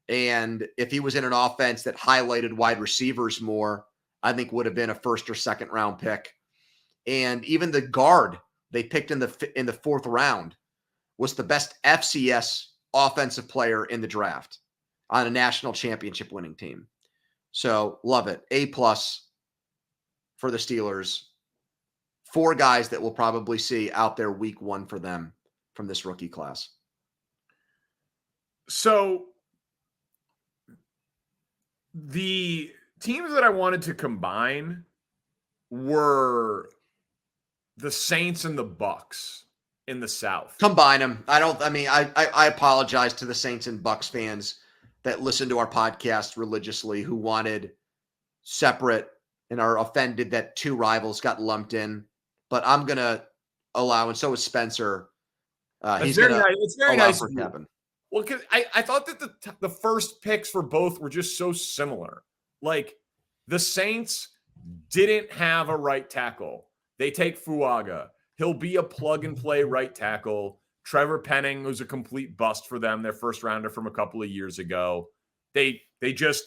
and if he was in an offense that highlighted wide receivers more, I think would have been a first or second round pick. And even the guard they picked in the fourth round was the best FCS offensive player in the draft on a national championship winning team. So love it. A+ for the Steelers. 4 guys that we'll probably see out there week 1 for them from this rookie class. So the teams that I wanted to combine were the Saints and the Bucks in the South. Combine them. I apologize to the Saints and Bucks fans that listen to our podcast religiously who wanted separate and are offended that 2 rivals got lumped in. But I'm going to allow, and so is Spencer. He's going to it's very allow nice for it to happen. Well, because I thought that the first picks for both were just so similar. Like, the Saints didn't have a right tackle. They take Fuaga. He'll be a plug-and-play right tackle. Trevor Penning was a complete bust for them, their first rounder from a couple of years ago. They just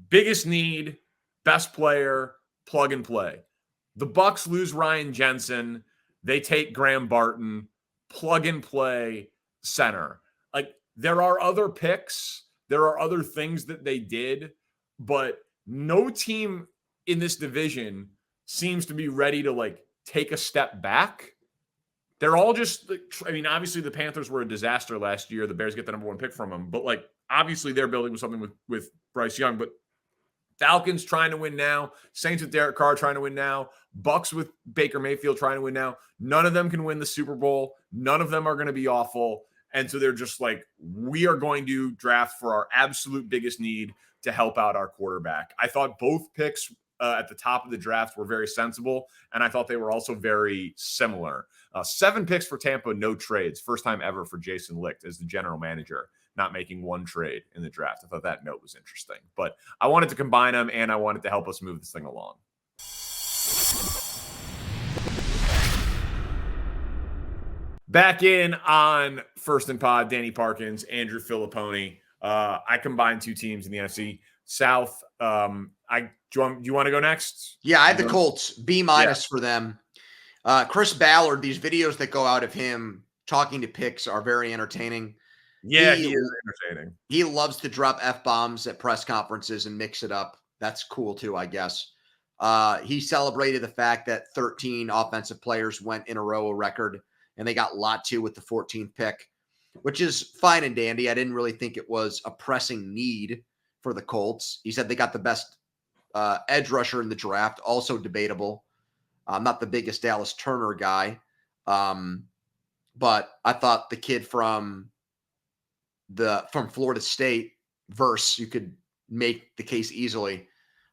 biggest need, best player, plug and play. The Bucks lose Ryan Jensen. They take Graham Barton, plug and play center. Like, there are other picks. There are other things that they did, but no team in this division seems to be ready to like take a step back. They're all just, obviously the Panthers were a disaster last year. The Bears get the number 1 pick from them, but like, obviously they're building with something with Bryce Young, but Falcons trying to win now. Saints with Derek Carr trying to win now. Bucks with Baker Mayfield trying to win now. None of them can win the Super Bowl. None of them are going to be awful. And so they're just like, we are going to draft for our absolute biggest need to help out our quarterback. I thought both picks at the top of the draft were very sensible, and I thought they were also very similar. 7 picks for Tampa, no trades. First time ever for Jason Licht as the general manager, not making 1 trade in the draft. I thought that note was interesting. But I wanted to combine them, and I wanted to help us move this thing along. Back in on First and Pod, Danny Parkins, Andrew Fillipponi. I combined 2 teams in the NFC South. Do you want to go next? Yeah, I had the Colts, B- for them. Chris Ballard, these videos that go out of him talking to picks are very entertaining. Yeah, he is entertaining. He loves to drop F-bombs at press conferences and mix it up. That's cool too, I guess. He celebrated the fact that 13 offensive players went in a row, a record, and they got Latu with the 14th pick, which is fine and dandy. I didn't really think it was a pressing need for the Colts. He said they got the best edge rusher in the draft, also debatable. I'm not the biggest Dallas Turner guy, but I thought the kid from Florida State, Verse, you could make the case easily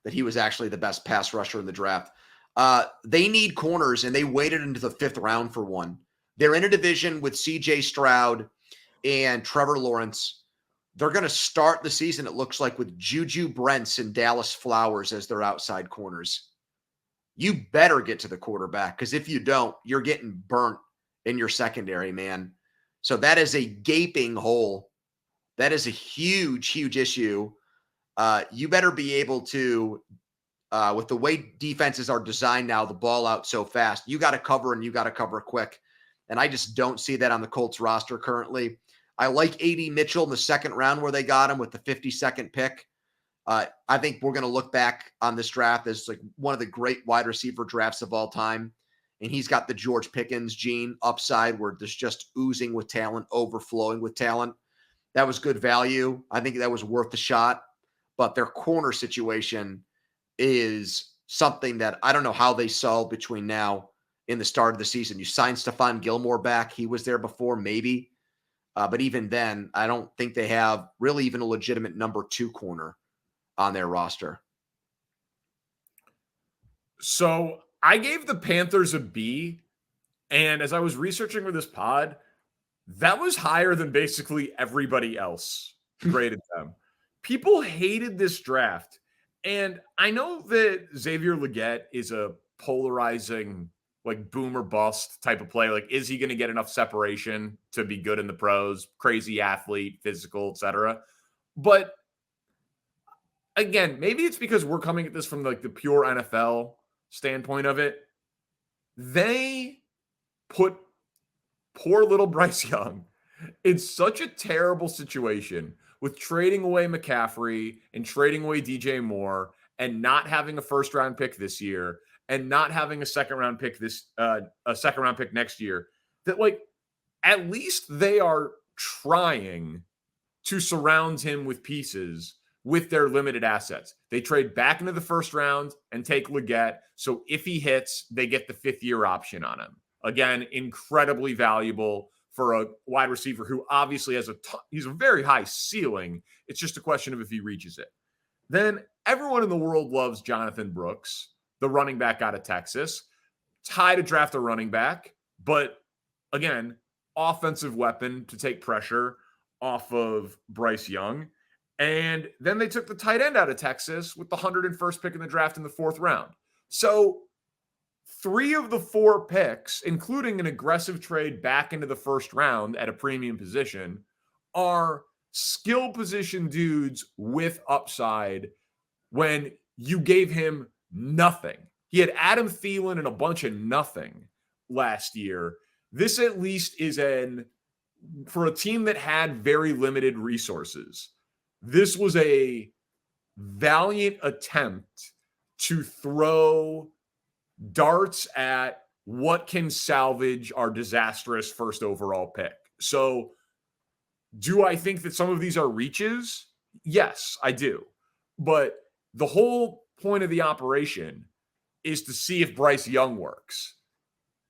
that he was actually the best pass rusher in the draft. They need corners, and they waited into the 5th round for one. They're in a division with C.J. Stroud and Trevor Lawrence. They're going to start the season, it looks like, with Juju Brents and Dallas Flowers as their outside corners. You better get to the quarterback, because if you don't, you're getting burnt in your secondary, man. So that is a gaping hole. That is a huge, huge issue. You better be able to, with the way defenses are designed now, the ball out so fast, you got to cover, and you got to cover quick. And I just don't see that on the Colts roster currently. I like A.D. Mitchell in the 2nd round where they got him with the 52nd pick. I think we're going to look back on this draft as like one of the great wide receiver drafts of all time. And he's got the George Pickens gene upside where there's just oozing with talent, overflowing with talent. That was good value. I think that was worth the shot. But their corner situation is something that I don't know how they solve between now and the start of the season. You signed Stephon Gilmore back. He was there before, maybe. But even then, I don't think they have really even a legitimate number 2 corner on their roster. So I gave the Panthers a B. And as I was researching for this pod, That was higher than basically everybody else graded them. People hated this draft. And I know that Xavier Legette is a polarizing, like boomer bust type of player. Like, is he going to get enough separation to be good in the pros? Crazy athlete, physical, etc. But again, maybe it's because we're coming at this from like the pure NFL standpoint of it. They put poor little Bryce Young in such a terrible situation with trading away McCaffrey and trading away DJ Moore and not having a first round pick this year and not having a second round pick next year, that like at least they are trying to surround him with pieces with their limited assets. They trade back into the first round and take Legette. So if he hits, they get the 5th-year option on him. Again, incredibly valuable for a wide receiver who obviously has he's a very high ceiling. It's just a question of if he reaches it. Then everyone in the world loves Jonathan Brooks, the running back out of Texas. It's high to draft a running back, but again, offensive weapon to take pressure off of Bryce Young. And then they took the tight end out of Texas with the 101st pick in the draft in the 4th round. So 3 of the 4 picks, including an aggressive trade back into the 1st round at a premium position, are skill position dudes with upside when you gave him nothing. He had Adam Thielen and a bunch of nothing last year. This at least is for a team that had very limited resources, this was a valiant attempt to throw darts at what can salvage our disastrous 1st overall pick. So do I think that some of these are reaches? Yes, I do. But the whole point of the operation is to see if Bryce Young works.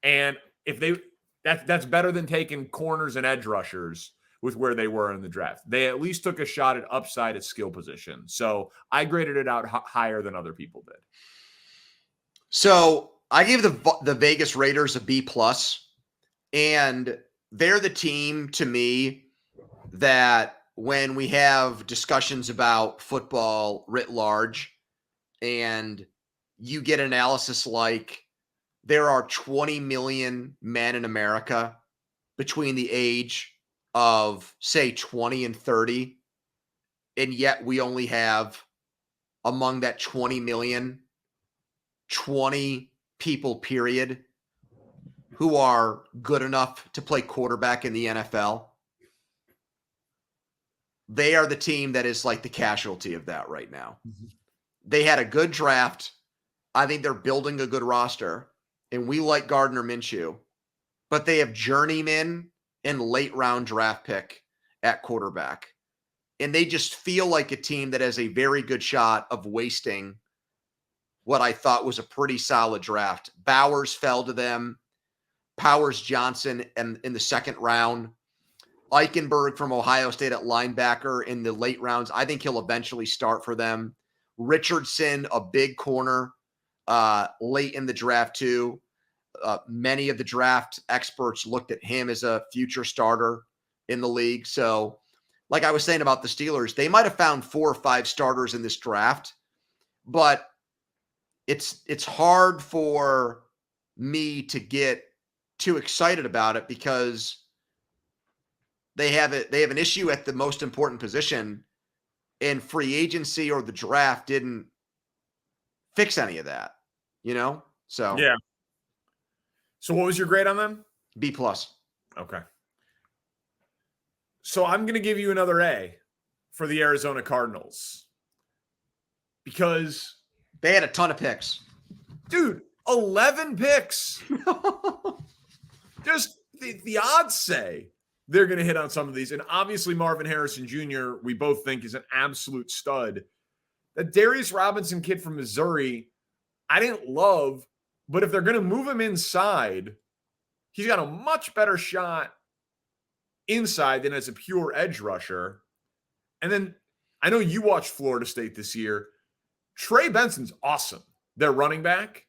And if that's better than taking corners and edge rushers with where they were in the draft. They at least took a shot at upside at skill position. So I graded it out higher than other people did. So I gave the Vegas Raiders a B+, and they're the team to me that when we have discussions about football writ large and you get analysis like there are 20 million men in America between the age of, say, 20 and 30, and yet we only have among that 20 million, 20 people, period, who are good enough to play quarterback in the NFL. They are the team that is like the casualty of that right now. Mm-hmm. They had a good draft. I think they're building a good roster, and we like Gardner Minshew, but they have journeyman and late round draft pick at quarterback. And they just feel like a team that has a very good shot of wasting what I thought was a pretty solid draft. Bowers fell to them. Powers Johnson in the 2nd round. Eichenberg from Ohio State at linebacker in the late rounds. I think he'll eventually start for them. Richardson, a big corner, late in the draft too. Many of the draft experts looked at him as a future starter in the league. So, like I was saying about the Steelers, they might have found 4 or 5 starters in this draft, but it's hard for me to get too excited about it because they have an issue at the most important position, and free agency or the draft didn't fix any of that, So yeah. So what was your grade on them? B+. Okay. So I'm going to give you another A for the Arizona Cardinals because they had a ton of picks. Dude, 11 picks. Just the odds say they're going to hit on some of these. And obviously Marvin Harrison Jr., we both think is an absolute stud. That Darius Robinson kid from Missouri, I didn't love, but if they're going to move him inside, he's got a much better shot inside than as a pure edge rusher. And then I know you watched Florida State this year. Trey Benson's awesome. Their running back.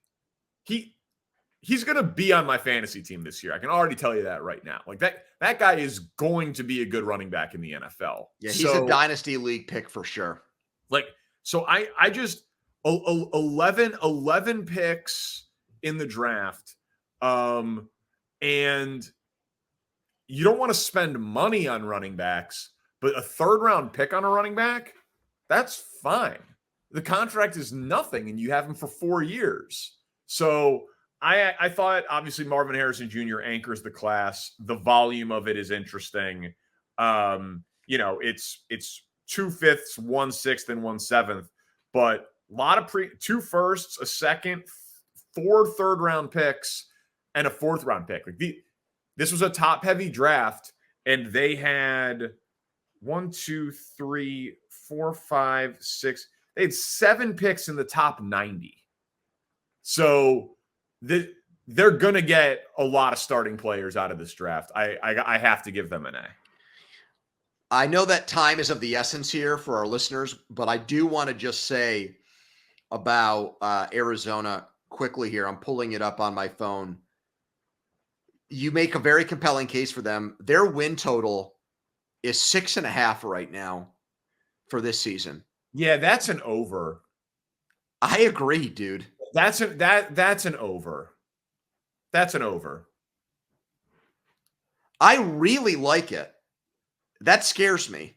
he's going to be on my fantasy team this year. I can already tell you that right now. Like that guy is going to be a good running back in the NFL. Yeah, he's a dynasty league pick for sure. Like, so I just 11 picks in the draft. And you don't want to spend money on running backs, but a 3rd round pick on a running back, that's fine. The contract is nothing and you have him for 4 years. So I thought obviously Marvin Harrison Jr. anchors the class. The volume of it is interesting. It's 2 5ths, 1 6th, and 1 7th, but a lot of 2 firsts, a second, 4 3rd round picks, and a 4th round pick. Like this was a top heavy draft, and they had 1, 2, 3, 4, 5, 6. They had 7 picks in the top 90. So they're going to get a lot of starting players out of this draft. I have to give them an A. I know that time is of the essence here for our listeners, but I do want to just say about Arizona quickly here. I'm pulling it up on my phone. You make a very compelling case for them. Their win total is 6.5 right now for this season. Yeah, that's an over. I agree, dude. That's an over. That's an over. I really like it. That scares me.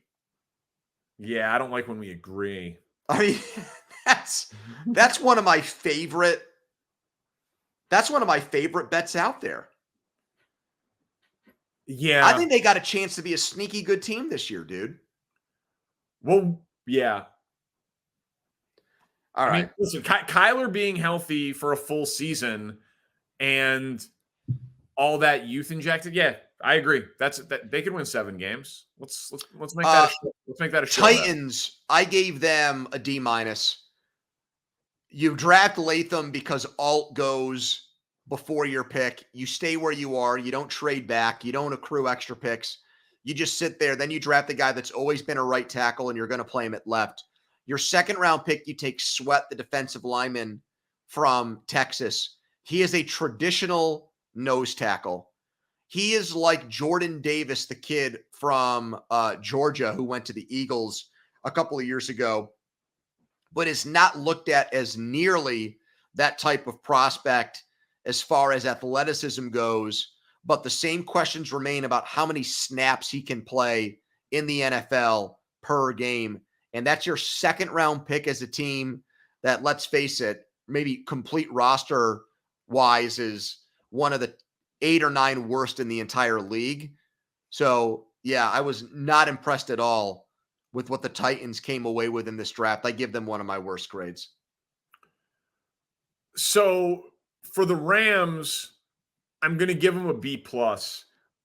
Yeah, I don't like when we agree. I mean, that's one of my favorite. That's one of my favorite bets out there. Yeah. I think they got a chance to be a sneaky good team this year, dude. Well, yeah. All right. I mean, listen, Kyler being healthy for a full season and all that youth injected. Yeah, I agree. That they could win 7 games. Let's make that let's make that a Titans. I gave them a D-. You draft Latham because Alt goes before your pick. You stay where you are. You don't trade back. You don't accrue extra picks. You just sit there. Then you draft the guy that's always been a right tackle, and you're going to play him at left. Your 2nd round pick, you take Sweat, the defensive lineman from Texas. He is a traditional nose tackle. He is like Jordan Davis, the kid from Georgia who went to the Eagles a couple of years ago, but is not looked at as nearly that type of prospect as far as athleticism goes. But the same questions remain about how many snaps he can play in the NFL per game. And that's your 2nd round pick as a team that, let's face it, maybe complete roster wise is one of the 8 or 9 worst in the entire league. So yeah, I was not impressed at all with what the Titans came away with in this draft. I give them one of my worst grades. So for the Rams, I'm going to give them a B+.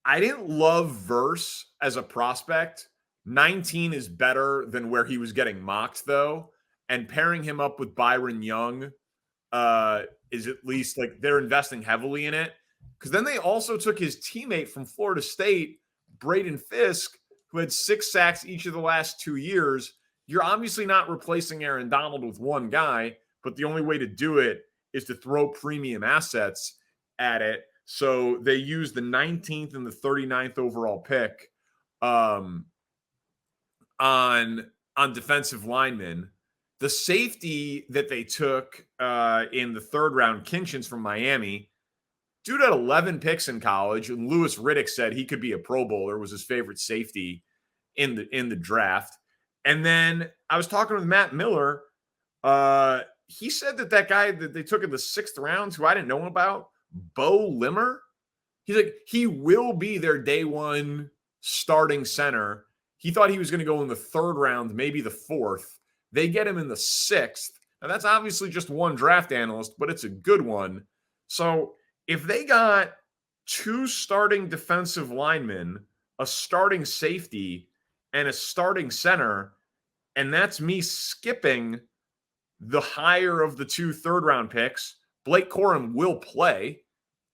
I didn't love Verse as a prospect. 19 is better than where he was getting mocked, though. And pairing him up with Byron Young is at least like they're investing heavily in it. Because then they also took his teammate from Florida State, Braden Fisk, who had 6 sacks each of the last 2 years. You're obviously not replacing Aaron Donald with one guy, but the only way to do it is to throw premium assets at it. So they used the 19th and the 39th overall pick on defensive linemen. The safety that they took in the 3rd round, Kinchins from Miami, dude had 11 picks in college, and Louis Riddick said he could be a Pro Bowler, was his favorite safety in the draft. And then I was talking with Matt Miller. He said that guy that they took in the 6th round, who I didn't know about, Bo Limmer, he's like, he will be their day 1 starting center. He thought he was going to go in the 3rd round, maybe the 4th. They get him in the 6th. Now, that's obviously just one draft analyst, but it's a good one. So if they got 2 starting defensive linemen, a starting safety, and a starting center, and that's me skipping the higher of the 2 3rd-round picks, Blake Corum will play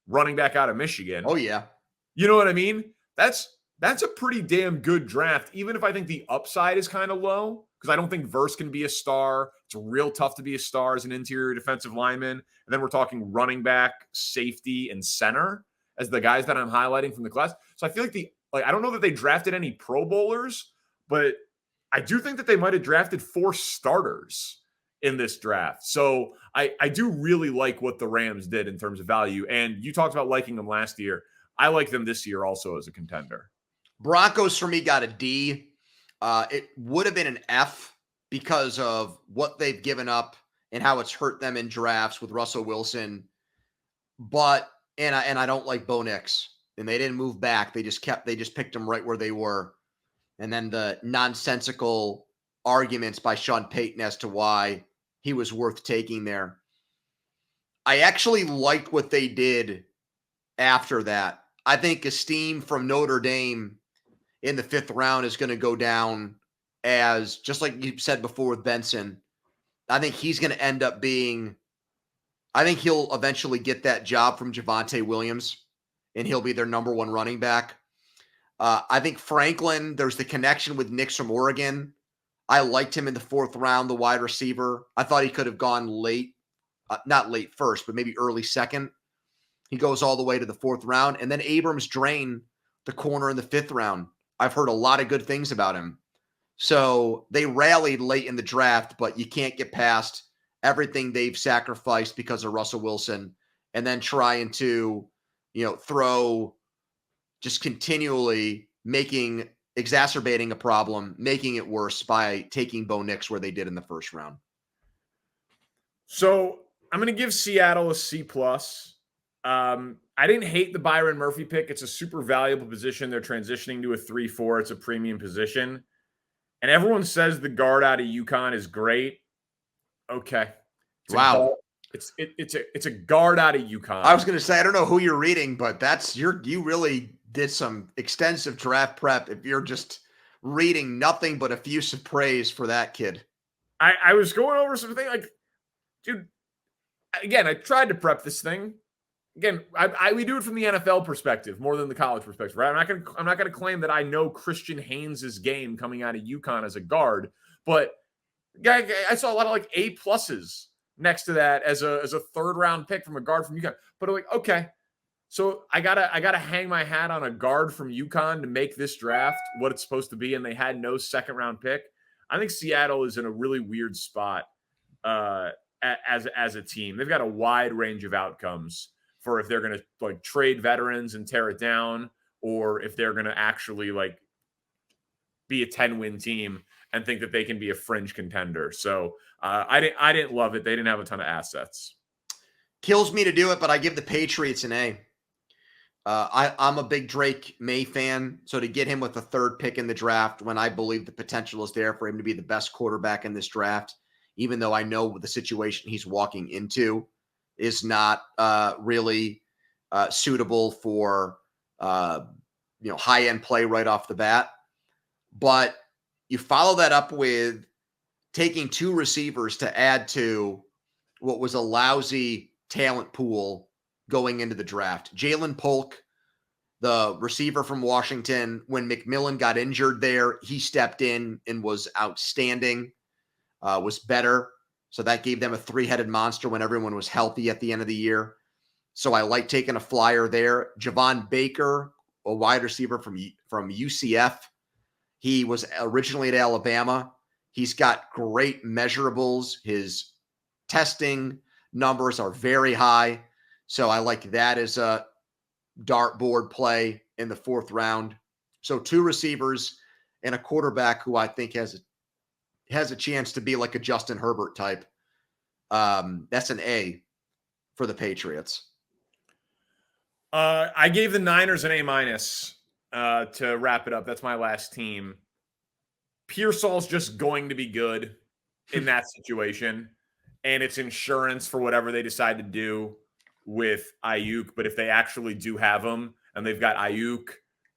running back out of Michigan. Oh, yeah. You know what I mean? That's that's a pretty damn good draft, even if I think the upside is kind of low, because I don't think Verse can be a star. It's real tough to be a star as an interior defensive lineman. And then we're talking running back, safety, and center as the guys that I'm highlighting from the class. So I feel like I don't know that they drafted any Pro Bowlers, but I do think that they might have drafted 4 starters in this draft. So I do really like what the Rams did in terms of value. And you talked about liking them last year. I like them this year also as a contender. Broncos for me got a D. It would have been an F because of what they've given up and how it's hurt them in drafts with Russell Wilson. But I don't like Bo Nix, and they didn't move back. They just picked them right where they were. And then the nonsensical arguments by Sean Payton as to why he was worth taking there. I actually liked what they did after that. I think Esteem from Notre Dame in the 5th round is going to go down as, just like you said before with Benson, I think he's going to end up being, I think he'll eventually get that job from Javonte Williams, and he'll be their number 1 running back. I think Franklin, there's the connection with Nix from Oregon. I liked him in the 4th round, the wide receiver. I thought he could have gone late, not late first, but maybe early second. He goes all the way to the 4th round. And then Abrams Drain, the corner in the 5th round. I've heard a lot of good things about him. So they rallied late in the draft, but you can't get past everything they've sacrificed because of Russell Wilson and then trying to, throw just continually exacerbating a problem, making it worse by taking Bo Nix where they did in the 1st round. So I'm going to give Seattle a C+. I didn't hate the Byron Murphy pick. It's a super valuable position. They're transitioning to a 3-4. It's a premium position. And everyone says the guard out of UConn is great. Okay. Wow. It's a guard out of UConn. I was going to say, I don't know who you're reading, but you really did some extensive draft prep if you're just reading nothing but effusive praise for that kid. I was going over something like, dude, again, I tried to prep this thing. Again, we do it from the NFL perspective more than the college perspective, right? I'm not gonna claim that I know Christian Haynes' game coming out of UConn as a guard, but I saw a lot of like A+ next to that as a 3rd round pick from a guard from UConn. But I'm like, okay, so I gotta hang my hat on a guard from UConn to make this draft what it's supposed to be, and they had no 2nd round pick. I think Seattle is in a really weird spot as a team. They've got a wide range of outcomes for if they're going to like trade veterans and tear it down, or if they're going to actually like be a 10-win team and think that they can be a fringe contender. So I didn't love it. They didn't have a ton of assets. Kills me to do it, but I give the Patriots an A. I'm a big Drake May fan, so to get him with the 3rd pick in the draft when I believe the potential is there for him to be the best quarterback in this draft, even though I know the situation he's walking into is not really suitable for high-end play right off the bat. But you follow that up with taking 2 receivers to add to what was a lousy talent pool going into the draft. Jalen Polk, the receiver from Washington, when McMillan got injured there, he stepped in and was outstanding, was better. So that gave them a 3-headed monster when everyone was healthy at the end of the year. So I like taking a flyer there. Javon Baker, a wide receiver from UCF. He was originally at Alabama. He's got great measurables. His testing numbers are very high. So I like that as a dartboard play in the 4th round. So 2 receivers and a quarterback who I think has a chance to be like a Justin Herbert type. That's an A for the Patriots. I gave the Niners an A- to wrap it up. That's my last team. Pearsall's just going to be good in that situation, and it's insurance for whatever they decide to do with Ayuk. But if they actually do have him, and they've got Ayuk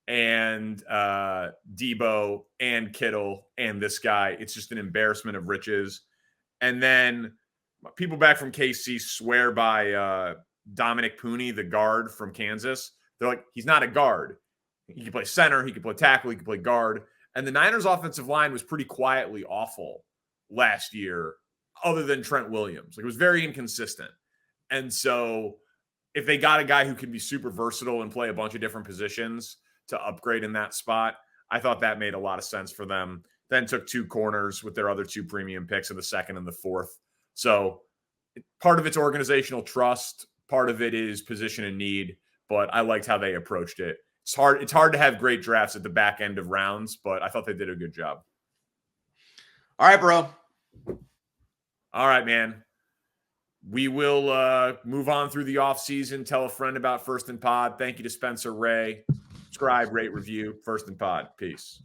and Debo and Kittle and this guy, it's just an embarrassment of riches. And then people back from KC swear by Dominic Pooney, the guard from Kansas. They're like, he's not a guard. He could play center, he could play tackle, he could play guard. And the Niners offensive line was pretty quietly awful last year, other than Trent Williams. Like, it was very inconsistent. And so if they got a guy who can be super versatile and play a bunch of different positions to upgrade in that spot, I thought that made a lot of sense for them. Then took 2 corners with their other 2 premium picks in the 2nd and the 4th. So part of it's organizational trust, part of it is position and need, but I liked how they approached it. It's hard to have great drafts at the back end of rounds, but I thought they did a good job. All right, bro. All right, man. We will move on through the offseason. Tell a friend about First and Pod. Thank you to Spencer Ray. Subscribe, rate, review. First and Pod. Peace.